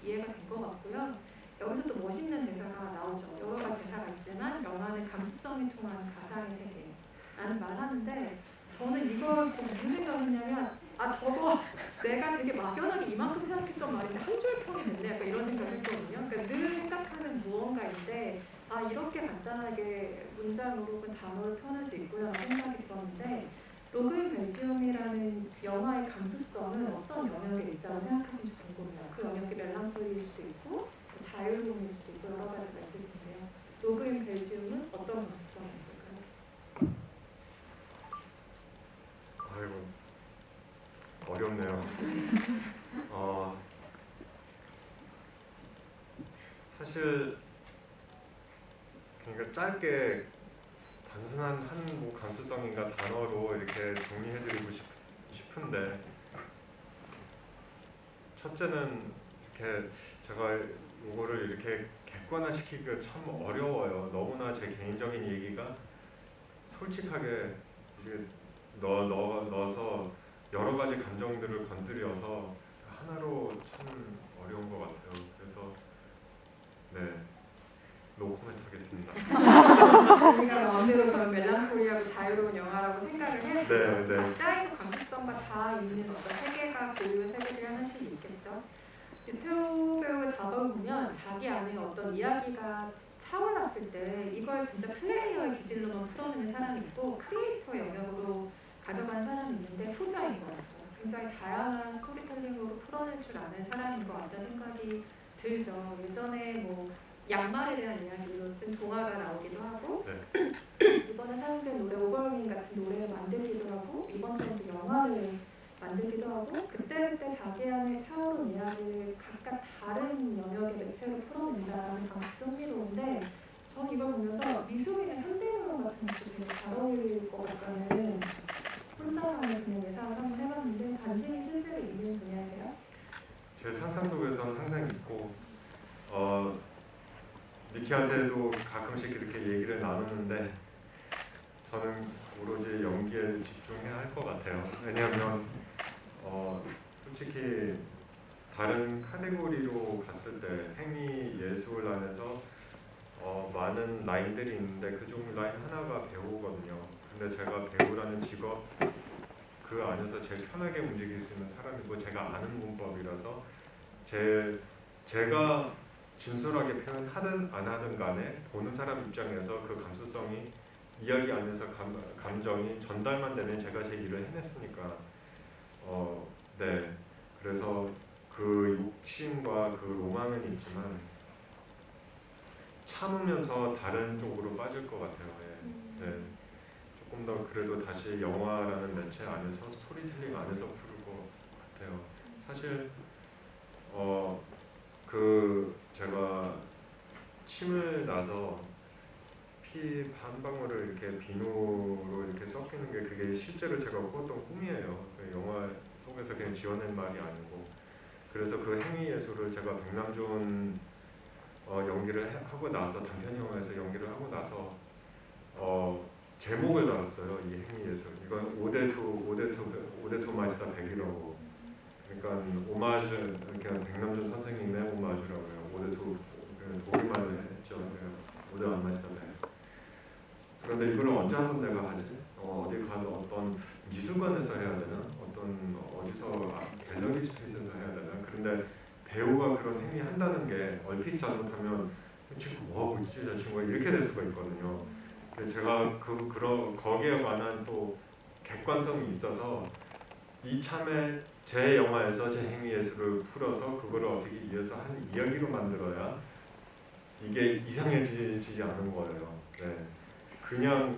이해가 된 것 같고요. 여기서 또 멋있는 대사가 나오죠. 여러 가지 대사가 있지만 영화는 감수성이 통한 가상의 세계라는 말을 하는데 저는 이걸 보고 무슨 생각을 했냐면 저거 내가 되게 막연하게 이만큼 생각했던 말인데 한 줄 평이 됐네 약간 이런 생각을 했거든요. 그러니까 늘 생각하는 무언가인데 이렇게 간단하게 문장으로 혹은 단어로 표현할 수 있구나라는 생각이 들었는데 로그인 벨지움이라는 영화의 감수성은 어떤 영역에 있다고 생각하시는지 궁금해요. 그 영역이 멜랑콜리일 수도 있고 자유로움일 수도 있고 여러 가지가 있을 텐데요. 로그인 벨지움은 어떤 감수성이 있을까요? 아이고 어렵네요. 사실 그러니까 짧게 단순한 한 감수성인가 단어로 이렇게 정리해드리고 싶은데 첫째는 이렇게 제가 이거를 이렇게 객관화시키기가 참 어려워요. 너무나 제 개인적인 얘기가 솔직하게 이제 넣어서 여러 가지 감정들을 건드려서 하나로 참 어려운 것 같아요. 그래서 노코멘트 하겠습니다. 우리가 마음대로 그런 멜랑콜리하고 자유로운 영화라고 생각을 해야죠. 각자의 감수성과 다 있는 어떤 세계가 고유의 세계들이 하나씩 있겠죠. 유튜브 작업을 보면 자기 안에 어떤 이야기가 차올랐을 때 이걸 진짜 플레이어의 기질로만 풀어내는 사람이 있고 크리에이터 영역으로 가져가는 사람이 있는데 후자인 것 같죠. 굉장히 다양한 스토리텔링으로 풀어낼 줄 아는 사람인 것 같다는 생각이 들죠. 예전에 양말에 대한 이야기로 쓴 동화가 나오기도 하고 이번에 사용된 노래 오버밍 같은 노래를 만들기도 하고 이번처럼 또 영화를 만들기도 하고 그때그때 자기 안에 차오른 이야기를 각각 다른 영역의 매체로 풀어낸다는 방식도 흥미로운데 저는 이걸 보면서 미술이나 현대문학 같은 것도 되게 잘 어울릴 것 같다는 혼자만의 그냥 예상을 한번 해봤는데 관심이 실제로 있는 분야예요? 제 상상 속에서는 항상 있고 니키한테도 가끔씩 이렇게 얘기를 나누는데 저는 오로지 연기에 집중해야 할 것 같아요. 왜냐하면 솔직히 다른 카테고리로 갔을 때 행위 예술 안에서 많은 라인들이 있는데 그중 라인 하나가 배우거든요. 근데 제가 배우라는 직업 그 안에서 제일 편하게 움직일 수 있는 사람이고 제가 아는 문법이라서 제가 진솔하게 표현하든 안 하든 간에 보는 사람 입장에서 그 감수성이 이야기 안에서 감정이 전달만 되면 제가 제 일을 해냈으니까 그래서 그 욕심과 그 로망은 있지만 참으면서 다른 쪽으로 빠질 것 같아요. 조금 더 그래도 다시 영화라는 매체 안에서 스토리텔링 안에서 부를 것 같아요. 사실 제가 침을 나서 피 한 방울을 이렇게 비누로 이렇게 섞이는 게 그게 실제로 제가 꿨던 꿈이에요. 영화 속에서 그냥 지어낸 말이 아니고 그래서 그 행위 예술을 제가 백남준 연기를 하고 나서 단편 영화에서 연기를 하고 나서 제목을 달았어요. 이 행위에서. 이건 오데토 마이스터 100이라고. 그러니까 오마주, 그러니까 백남준 선생님의 오마주라고 해요. 오데토 독일말을 했죠. 오데 마이스터 100. 그런데 이걸 언제 한번 내가 하지? 어디 가서 어떤 미술관에서 해야 되나? 어디서 갤러리 스페이스에서 해야 되나? 그런데 배우가 그런 행위 한다는 게 얼핏 잘못하면 지금 뭐 하고 있지? 저 친구가 이렇게 될 수가 있거든요. 제가 거기에 관한 또 객관성이 있어서 이참에 제 영화에서 제 행위 예술을 풀어서 그거를 어떻게 이어서 한 이야기로 만들어야 이게 이상해지지 않은 거예요. 네. 그냥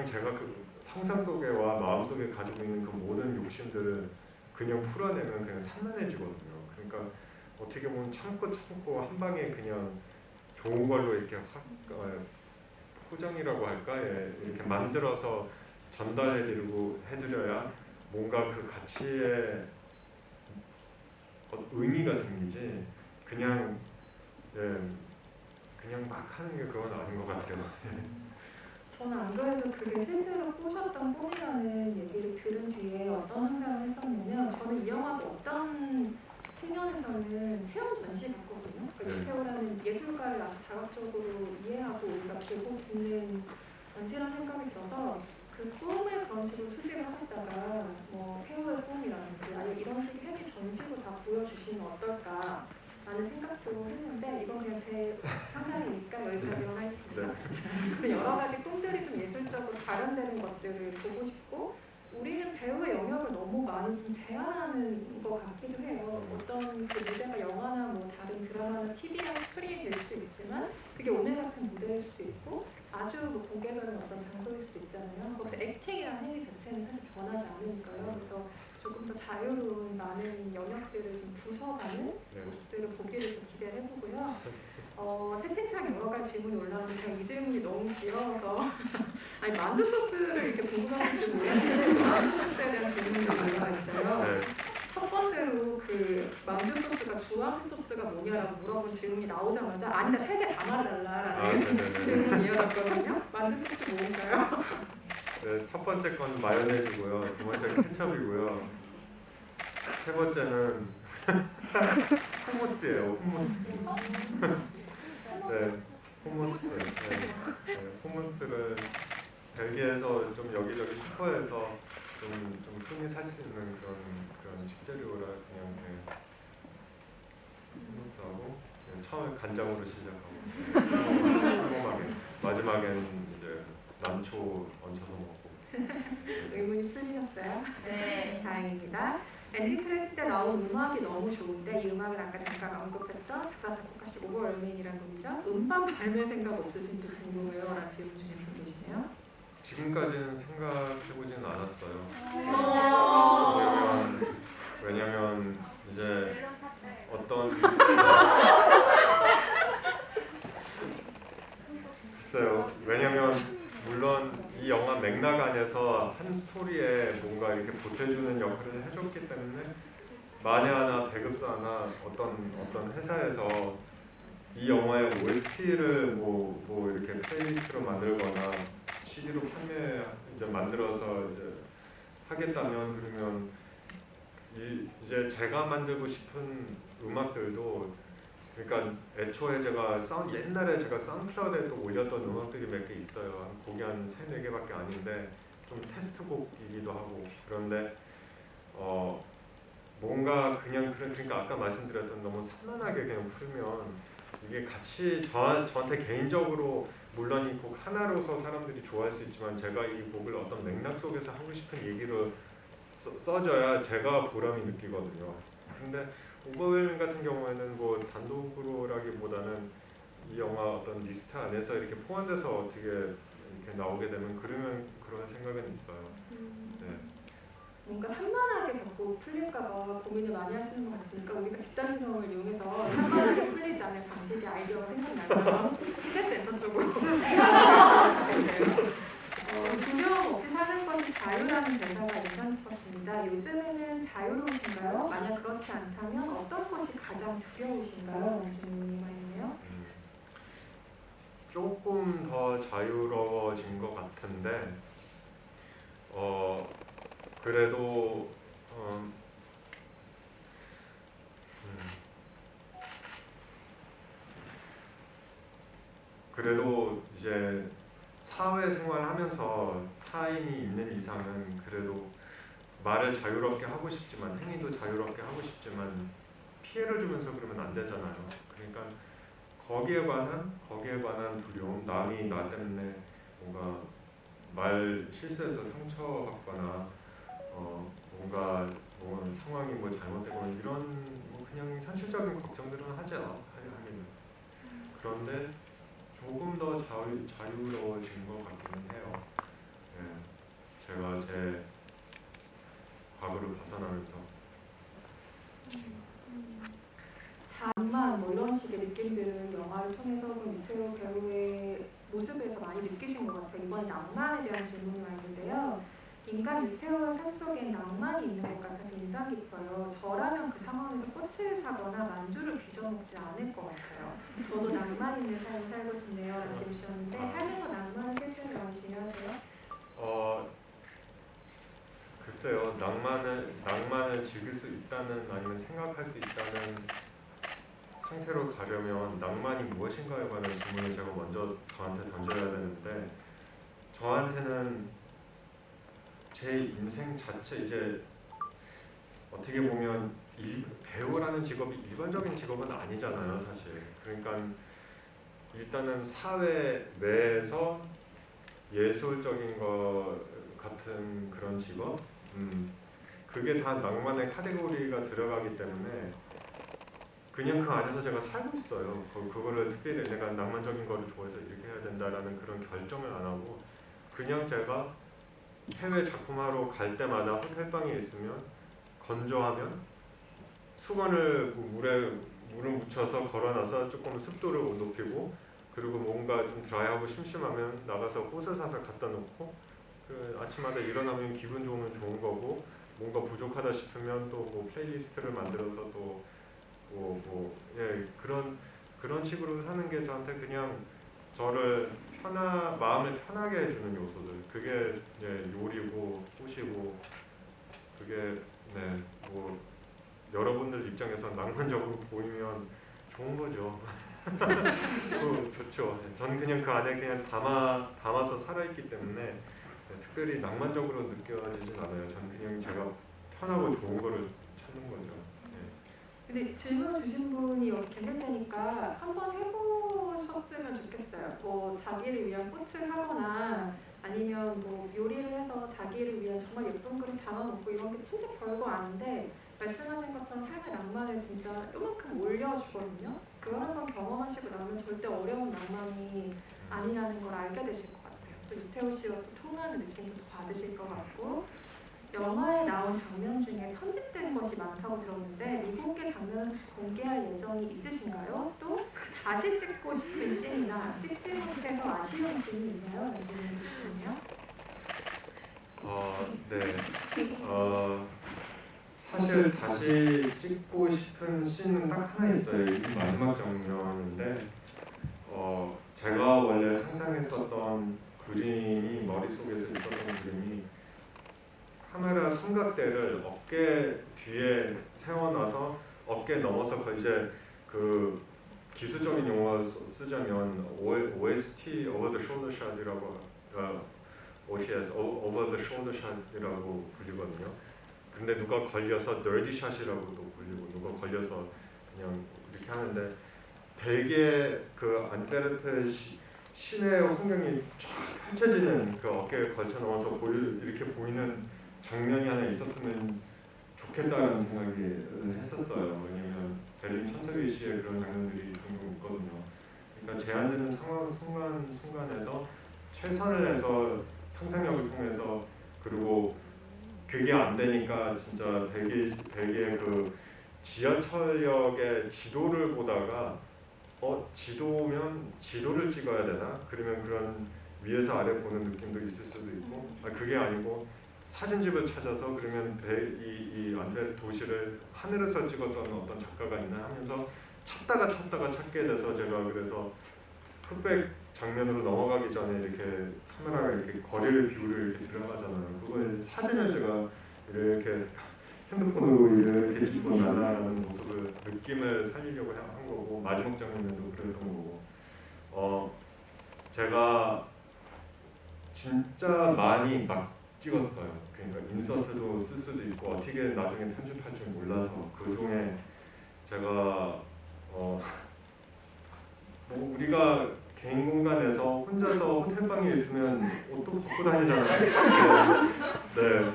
제가 그 상상 속에와 마음 속에 가지고 있는 그 모든 욕심들을 그냥 풀어내면 그냥 산만해지거든요. 그러니까 어떻게 보면 참고 한 방에 그냥 좋은 걸로 이렇게 포장이라고 할까? 이렇게 만들어서 해드려야 뭔가 그 가치에 의미가 생기지 그냥 막 하는 게 그건 아닌 것 같아요. 저는 안 그래도 그게 실제로 꾸셨던 꿈이라는 얘기를 들은 뒤에 어떤 생각을 했었냐면 저는 이 영화도 어떤 측면에서는 체험 전시 같거든요. 배우라는 예술가를 아주 다각적으로 이해하고 우리가 보고 듣는 전시라는 생각이 들어서 그 꿈을 그런 식으로 수집을 하셨다가 뭐 태우의 꿈이라든지 아니면 이런 식의 행위 전시로 다 보여주시면 어떨까 라는 생각도 했는데 이건 그냥 제 상상이니까 여기까지만 하겠습니다. 그리고 여러 가지 꿈들이 좀 예술적으로 발현되는 것들을 보고 싶고 우리는 배우의 영역을 너무 많이 좀 제한하는 것 같기도 해요. 어떤 그 무대가 영화나 뭐 다른 드라마나 TV나 스크린이 될 수도 있지만 그게 오늘 같은 무대일 수도 있고 아주 뭐 공개적인 어떤 장소일 수도 있잖아요. 거기서 액팅이라는 행위 자체는 사실 변하지 않으니까요. 그래서 조금 더 자유로운 많은 영역들을 좀 부숴가는 모습들을 보기를 좀 기대를 해보고요. 채팅창에 여러 가지 질문이 올라왔는데 제가 이 질문이 너무 귀여워서 아니 만두 소스를 이렇게 궁금하실 줄 몰랐는데 만두 소스에 대한 질문이 올라와 있어요. 첫 번째로 그 만두 소스가 주황색 소스가 뭐냐라고 물어본 질문이 나오자마자 아니다 3개 다 말해달라라는 질문이 이어졌거든요. 만두 소스 뭔가요? 네, 첫 번째 건 마요네즈고요. 두 번째는 케첩이고요. 세 번째는 후무스예요. 후무스. 네, 후무스. 후무스를 벨기에에서 좀 여기저기 슈퍼에서 좀 흔히 살 수 있는 그런 식재료라 그냥 후무스하고 처음에 간장으로 시작하고 마지막엔 이제 남초 얹혀서 먹고. 의문이 풀리셨어요? 네. 다행입니다. 엔딩 크레딧 때 나온 음악이 너무 좋은데 이 음악은 아까 잠깐 언급했던 작사 작곡하신 오버 얼맨이라는 분이죠. 음반 발매 생각 없으신지 궁금해요. 라는 질문 주신 분 계시네요. 지금까지는 생각해보지는 않았어요. 왜냐면 이제 어떤 글쎄요. 왜냐면 물론 이 영화 맥락 안에서 한 스토리에 뭔가 이렇게 보태주는 역할을 해줬기 때문에 만에 하나 배급사나 어떤 회사에서 이 영화의 OST를 뭐 이렇게 플레이리스트로 만들거나 CD로 만들어서 이제 하겠다면 그러면 이제 제가 만들고 싶은 음악들도 그러니까 애초에 옛날에 제가 사운드클라우드에 또 올렸던 음악들이 몇 개 있어요. 곡이 한 3-4개밖에 아닌데 좀 테스트곡이기도 하고 그런데 뭔가 그러니까 아까 말씀드렸던 너무 산만하게 그냥 풀면 이게 같이 저한테 개인적으로 물론 이 곡 하나로서 사람들이 좋아할 수 있지만 제가 이 곡을 어떤 맥락 속에서 하고 싶은 얘기로 써줘야 제가 보람이 느끼거든요. 근데 오버웰밍 같은 경우에는 뭐 단독으로라기보다는 이 영화 어떤 리스트 안에서 이렇게 포함돼서 어떻게 이렇게 나오게 되면 그러면 그런 생각은 있어요. 네. 뭔가 산만하게 자꾸 풀릴까봐 고민을 많이 하시는 것 같으니까 우리가 집단지성을 이용해서 산만하게 풀리지 않을 방식의 아이디어가 생각나면 취재센터 쪽으로 두려움 없이 사는 것이 자유라는 대사가 인상 깊었습니다. 요즘에는 자유로우신가요? 만약 그렇지 않다면 어떤 것이 가장 두려우신가요? 라는 질문이 많이 있네요. 조금 더 자유로워진 것 같은데 그래도 그래도 이제 사회생활하면서 타인이 있는 이상은 그래도 말을 자유롭게 하고 싶지만 행위도 자유롭게 하고 싶지만 피해를 주면서 그러면 안 되잖아요. 그러니까 거기에 관한 두려움, 남이 나 때문에 뭔가 말 실수해서 상처받거나 뭔가 뭐 상황이 뭐 잘못되거나 이런 뭐 그냥 현실적인 걱정들은 하기는. 그런데 조금 더 자유로워진 것 같기는 해요. 예, 제가 제 과거를 벗어나면서. 장만 뭐 이런 식의 느낌들은 영화를 통해서 유태우 배우의 모습에서 많이 느끼신 것 같아요. 이번에 낭만에 대한 질문이 왔는데요. 인간 유태우의 삶 속엔 낭만이 있는 것 같아서 인상 깊어요. 저라면 그 상황에서 꽃을 사거나 만두를 빚어먹지 않을 것 같아요. 저도 낭만 있는 삶을 살고 싶네요. 라고 질문주셨는데 삶에서 낭만은 실제로 많이 중요하세요? 글쎄요. 낭만을 즐길 수 있다는 아니면 생각할 수 있다는 상태로 가려면 낭만이 무엇인가에 관한 질문을 제가 먼저 저한테 던져야 되는데 저한테는 제 인생 자체 이제 어떻게 보면 배우라는 직업이 일반적인 직업은 아니잖아요, 사실. 그러니까 일단은 사회 내에서 예술적인 것 같은 그런 직업, 그게 다 낭만의 카테고리가 들어가기 때문에 그냥 그 안에서 제가 살고 있어요. 그거를 특별히 내가 낭만적인 거를 좋아해서 이렇게 해야 된다라는 그런 결정을 안 하고 그냥 제가 해외 작품하러 갈 때마다 호텔방에 있으면 건조하면 수건을 물을 묻혀서 걸어놔서 조금 습도를 높이고 그리고 뭔가 좀 드라이하고 심심하면 나가서 꽃을 사서 갖다 놓고 그 아침마다 일어나면 기분 좋으면 좋은 거고 뭔가 부족하다 싶으면 또 뭐 플레이리스트를 만들어서 또 예, 그런 식으로 사는 게 저한테 그냥 저를 마음을 편하게 해주는 요소들. 그게 요리고 꽃이고 그게 뭐 여러분들 입장에서 낭만적으로 보이면 좋은 거죠. 좋죠. 저는 그냥 그 안에 그냥 담아서 살아있기 때문에 특별히 낭만적으로 느껴지진 않아요. 저는 그냥 제가 편하고 좋은 거를 찾는 거죠. 근데 질문 주신 분이 괜찮다니까 한번 해보셨으면 좋겠어요. 뭐 자기를 위한 꽃을 사거나 아니면 뭐 요리를 해서 자기를 위한 정말 예쁜 그릇 담아놓고 이런 게 진짜 별거 아닌데 말씀하신 것처럼 삶의 낭만을 진짜 요만큼 올려주거든요. 그걸 한번 경험하시고 나면 절대 어려운 낭만이 아니라는 걸 알게 되실 것 같아요. 또 유태우 씨와 또 통하는 느낌도 받으실 것 같고 영화에 나온 장면 중에 편집된 것이 많다고 들었는데 미국의 장면을 혹시 공개할 예정이 있으신가요? 또 다시 찍고 싶은 씬이나 찍지 못해서 아쉬운 씬이 있나요? 질문해 주시면요. 네. 사실 다시 찍고 싶은 씬은 딱 하나 있어요. 이 마지막 장면인데 제가 원래 상상했었던 그림이 머릿속에서 있었던 그림이 카메라 삼각대를 어깨 뒤에 세워놔서 어깨 넘어서 이제 그 기술적인 용어 쓰자면 OST (Over the Shoulder Shot이라고 OTS (Over the Shoulder Shot이라고 불리거든요. 근데 누가 걸려서 Dirty Shot이라고도 불리고 누가 걸려서 그냥 이렇게 하는데 벨기에 그 안트베르크 시내 환경이 쫙 펼쳐지는 그 어깨에 걸쳐 넘어서 이렇게 보이는 장면이 하나 있었으면 좋겠다는 생각이 했었어요. 왜냐면 베를린 천사교시에 그런 장면들이 종종 있거든요. 그러니까 제한되는 상황 순간에서 최선을 해서 상상력을 통해서 그리고 그게 안 되니까 진짜 벨기에 그 지하철역의 지도를 보다가 지도면 지도를 찍어야 되나? 그러면 그런 위에서 아래 보는 느낌도 있을 수도 있고 그게 아니고 사진집을 찾아서 그러면 이 안트베르크 도시를 하늘에서 찍었던 어떤 작가가 있나 하면서 찾다가 찾게 돼서 제가 그래서 흑백 장면으로 넘어가기 전에 이렇게 카메라가 이렇게 거리를 비우를 이렇게 들어가잖아요. 그걸 사진을 제가 이렇게 핸드폰으로 이렇게 찍고 날아가는 모습을 느낌을 살리려고 한 거고 마지막 장면도 그랬던 거고 제가 진짜 많이 막 찍었어요. 그러니까 인서트도 쓸 수도 있고 어떻게 나중에 편집할 줄 몰라서 그 중에 제가 뭐 우리가 개인 공간에서 혼자서 호텔방에 있으면 옷도 벗고 다니잖아요. 네.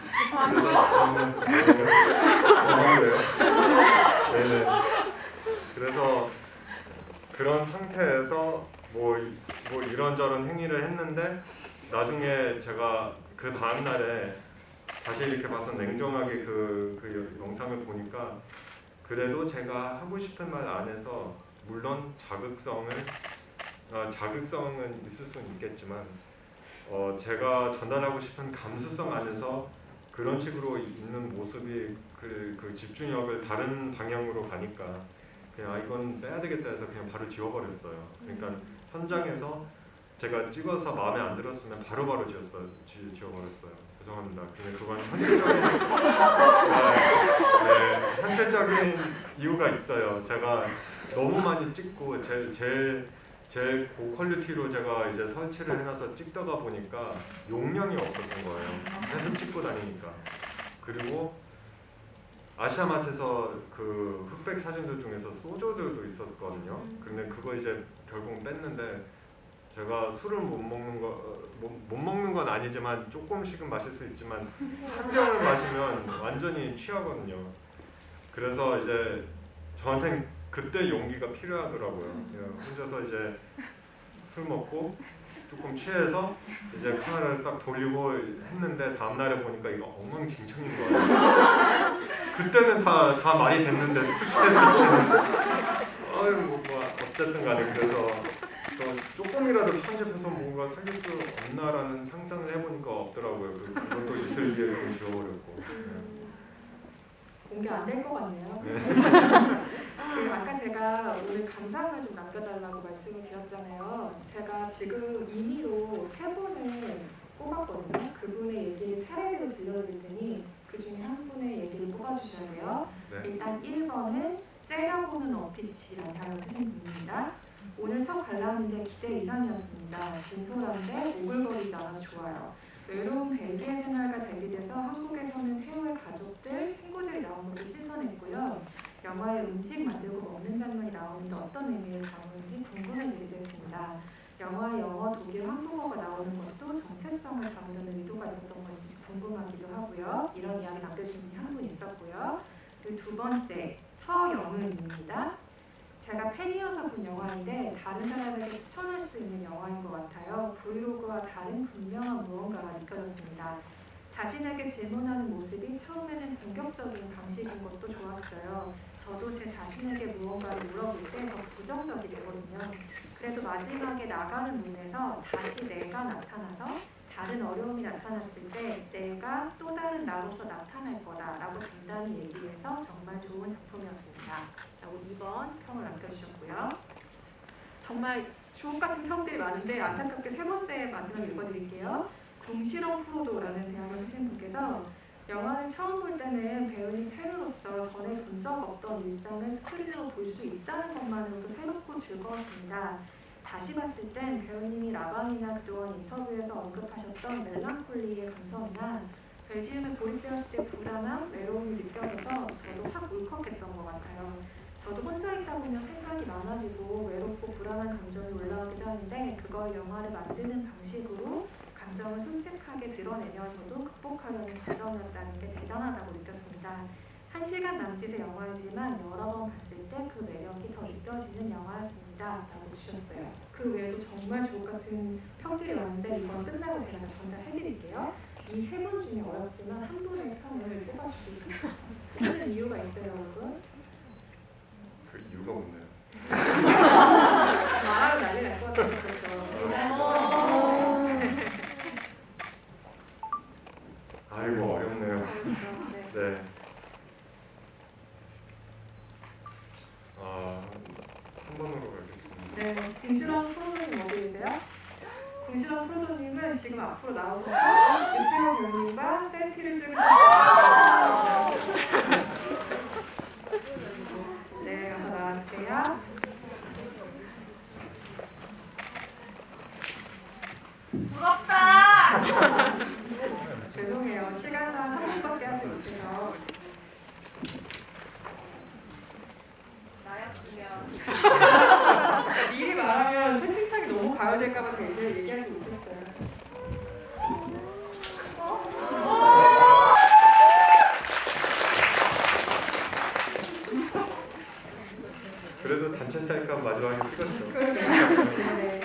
그래서 네네. 그래서 그런 상태에서 뭐 이런저런 행위를 했는데 나중에 제가 그 다음 날에 다시 이렇게 봐서 냉정하게 그 영상을 보니까 그래도 제가 하고 싶은 말 안에서 물론 자극성은 있을 수는 있겠지만 제가 전달하고 싶은 감수성 안에서 그런 식으로 있는 모습이 그 집중력을 다른 방향으로 가니까 그냥 이건 빼야 되겠다 해서 그냥 바로 지워버렸어요. 그러니까 현장에서 제가 찍어서 마음에 안 들었으면 바로바로 지워버렸어요. 죄송합니다. 근데 그건 현실적인 이유가 있어요. 제가 너무 많이 찍고 제일 고퀄리티로 제가 이제 설치를 해놔서 찍다가 보니까 용량이 없었던 거예요. 계속 찍고 다니니까. 그리고 아시아마트에서 그 흑백 사진들 중에서 소주들도 있었거든요. 근데 그거 이제 결국 뺐는데 제가 술을 못 먹는 건 아니지만 조금씩은 마실 수 있지만 한 병을 마시면 완전히 취하거든요. 그래서 이제 저한테는 그때 용기가 필요하더라고요. 혼자서 이제 술 먹고 조금 취해서 이제 카메라를 딱 돌리고 했는데 다음 날에 보니까 이거 엉망진창인 거예요. 그때는 다 말이 됐는데 술 취해서 뭐 어쨌든 간에 그래서 조금이라도 편집해서 뭔가 살릴 수 없나라는 상상을 해보니까 없더라고요. 그것도 이틀 뒤에 좀 지워버렸고. 공개 안 될 것 같네요. 그 아까 제가 오늘 감상을 좀 남겨달라고 말씀을 드렸잖아요. 제가 지금 임의로 3분을 뽑았거든요. 그분의 얘기를 차례대로 들려드릴 테니 그 중에 한 분의 얘기를 뽑아주셔야 돼요. 네. 일단 1번은 째려보는 어피치라는 단어를 쓰신 분입니다. 오늘 첫 관람인데 기대 이상이었습니다. 진솔한데 오글거리지 않아서 좋아요. 외로운 벨기에 생활과 대비돼서 한국에서는 태우의 가족들, 친구들이 나오는 것도 신선했고요. 영화에 음식 만들고 먹는 장면이 나오는데 어떤 의미를 담는지 궁금해지기도 했습니다. 영화에 영어, 독일, 한국어가 나오는 것도 정체성을 담으려는 의도가 있었던 것인지 궁금하기도 하고요. 이런 이야기 남겨주신 분이 한 분 있었고요. 그리고 두 번째, 서영은입니다. 제가 팬이어서 본 영화인데 다른 사람에게 추천할 수 있는 영화인 것 같아요. 브이로그와 다른 분명한 무언가가 느껴졌습니다. 자신에게 질문하는 모습이 처음에는 공격적인 방식인 것도 좋았어요. 저도 제 자신에게 무언가를 물어볼 때 더 부정적이 되거든요. 그래도 마지막에 나가는 문에서 다시 내가 나타나서 다른 어려움이 나타났을 때 내가 또 다른 나로서 나타날 거다라고 단단히 얘기해서 정말 좋은 작품이었습니다. 라고 2번 평을 남겨주셨고요. 정말 주옥 같은 평들이 많은데 안타깝게 3번째 마지막 읽어드릴게요. 궁시렁 프로도라는 대학을 하시는 분께서 영화를 처음 볼 때는 배우님 팬으로서 전에 본 적 없던 일상을 스크린으로 볼 수 있다는 것만으로도 새롭고 즐거웠습니다. 다시 봤을 땐 배우님이 라방이나 그동안 인터뷰에서 언급하셨던 멜랑콜리의 감성이나 벨지움에 몰입되었을 때 불안함, 외로움이 느껴져서 저도 확 울컥했던 것 같아요. 저도 혼자 있다 보면 생각이 많아지고 외롭고 불안한 감정이 올라오기도 하는데 그걸 영화를 만드는 방식으로 감정을 솔직하게 드러내면서도 극복하려는 과정이었다는 게 대단하다고 느꼈습니다. 1시간 남짓의 영화이지만 여러 번 봤을 때 그 매력이 더 느껴지는 영화였습니다. 라고 주셨어요. 그 외에도 정말 주옥 같은 평들이 많은데 이건 끝나고 제가 전달해드릴게요. 이 3분 중에 어렵지만 한 분의 평을 뽑아주시고 하는 이유가 있어요, 여러분? 그 이유가 없네요. 말하고 난리 날 것 같아요. 아이고 어렵네요. 네. 3번으로 가겠습니다. 네, 진실한 프로그램이 뭐고 김신원 프로도님은 지금 앞으로 나오셔서 유튜브 배우님과 셀피를 찍으셨습니다. 네, 어서 나와주세요. 부럽다. 죄송해요. 시간상 한 번밖에 하지 못해서. 나였으면. 미리 말하면 채팅창이 너무 가열될까봐 얘기하지 못했어요. 그래도 단체 셀카 마지막에 찍었죠. 네.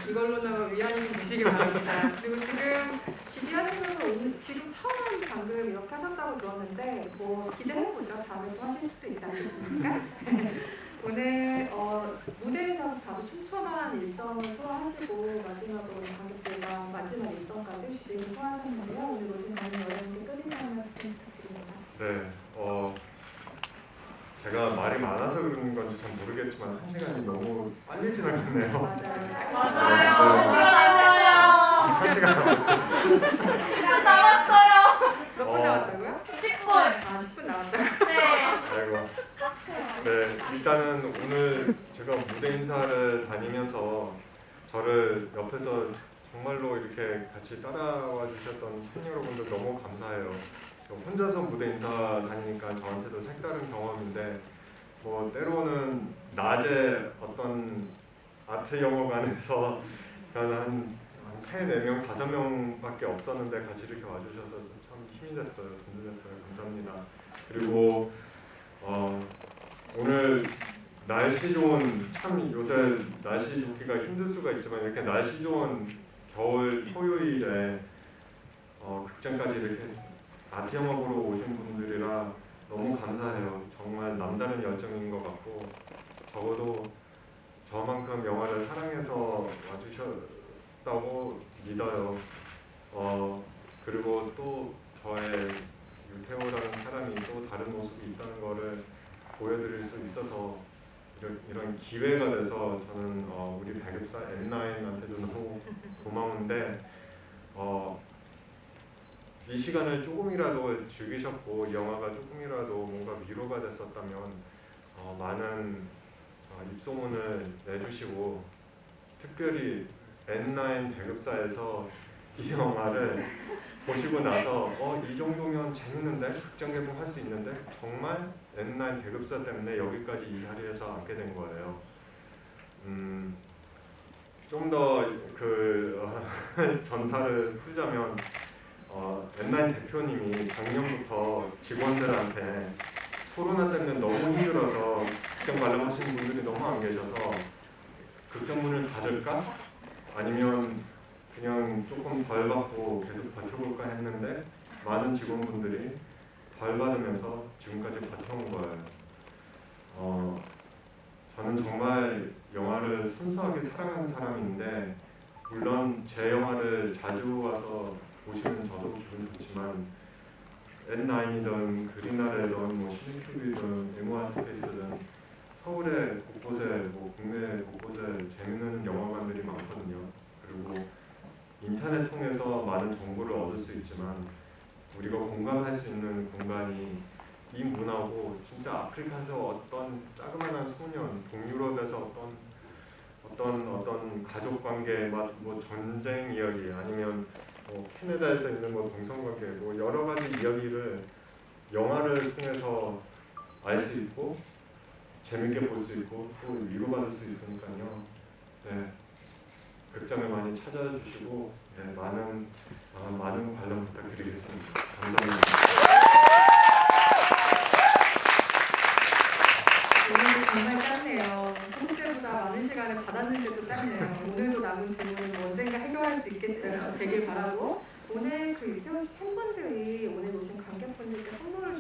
이걸로는 위안이 되시기 바랍니다. 그리고 지금 준비하시면서 오늘 지금 처음 방금 이렇게 하셨다고 들었는데 뭐 기대해보죠. 다음에 또 하실 수도 있지 않겠습니까? 오늘 무대에서 다소 촘촘한 일정을 소화하시고 마지막으로 관객들과 마지막 일정까지 슈팅을 소화하셨는데요. 오늘 오신 많은 여러분께 끝인사한 말씀 부탁드립니다. 네, 제가 말이 많아서 그런 건지 잘 모르겠지만 한 시간이 너무 빨리 지나갔네요. 맞아요. 맞아요. 한 시간 시간 남았어요. 몇 분 나왔다고요? 10분. 아, 10분 나왔다고. 네. 아이고. 네, 일단은 오늘 제가 무대 인사를 다니면서 저를 옆에서 정말로 이렇게 같이 따라와 주셨던 팬 여러분들 너무 감사해요. 혼자서 무대 인사 다니니까 저한테도 색다른 경험인데 뭐 때로는 낮에 어떤 아트 영화관에서 한 3, 4명, 5명밖에 없었는데 같이 이렇게 와주셔서 참 힘이 됐어요. 든든했어요. 감사합니다. 그리고 오늘 날씨 좋은, 참 요새 날씨 좋기가 힘들 수가 있지만 이렇게 날씨 좋은 겨울 토요일에 극장까지 이렇게 아트 영화 보러 오신 분들이라 너무 감사해요. 정말 남다른 열정인 것 같고 적어도 저만큼 영화를 사랑해서 와주셨다고 믿어요. 그리고 또 저의 유태호라는 사람이 또 다른 모습이 있다는 거를 보여드릴 수 있어서 이런 기회가 돼서 저는 우리 배급사 N9한테도 너무 고마운데 이 시간을 조금이라도 즐기셨고 영화가 조금이라도 뭔가 위로가 됐었다면 많은 입소문을 내주시고 특별히 N9 배급사에서 이 영화를 보시고 나서 이 정도면 재밌는데 극장 개봉할 수 있는데 정말 N9 배급사 때문에 여기까지 이 자리에서 앉게 된 거예요. 좀 더 전사를 풀자면 N9 대표님이 작년부터 직원들한테 코로나 때문에 너무 힘들어서 극장 관람하시는 분들이 너무 안 계셔서 극장 문을 닫을까? 아니면 그냥 조금 덜 받고 계속 버텨볼까 했는데 많은 직원분들이 덜 받으면서 지금까지 버텨온 거예요. 저는 정말 영화를 순수하게 사랑하는 사람인데 물론 제 영화를 자주 와서 보시는 저도 기분 좋지만 N9이든 그린아래든 뭐 시니큐비든 MO아트스페이스든 서울의 곳곳에 국내 곳곳에 재밌는 영화관들이 많거든요. 그리고 인터넷 통해서 많은 정보를 얻을 수 있지만 우리가 공감할 수 있는 공간이 이 문화고 진짜 아프리카에서 어떤 자그마한 소년, 동유럽에서 어떤 가족 관계, 뭐 전쟁 이야기 아니면 캐나다에서 있는 동성관계 여러 가지 이야기를 영화를 통해서 알 수 있고 재밌게 볼 수 있고 또 위로받을 수 있으니까요. 네, 극장을 많이 찾아주시고 많은 관람 부탁드리겠습니다. 감사합니다. 오늘도 정말 짧네요. 평소보다 많은 시간을 받았는데도 짧네요. 오늘도 남은 질문은 언젠가 해결할 수 있게 되길 바라고 오늘 그 유태호 씨 팬분들이 오늘 오신 관객분들께 선물을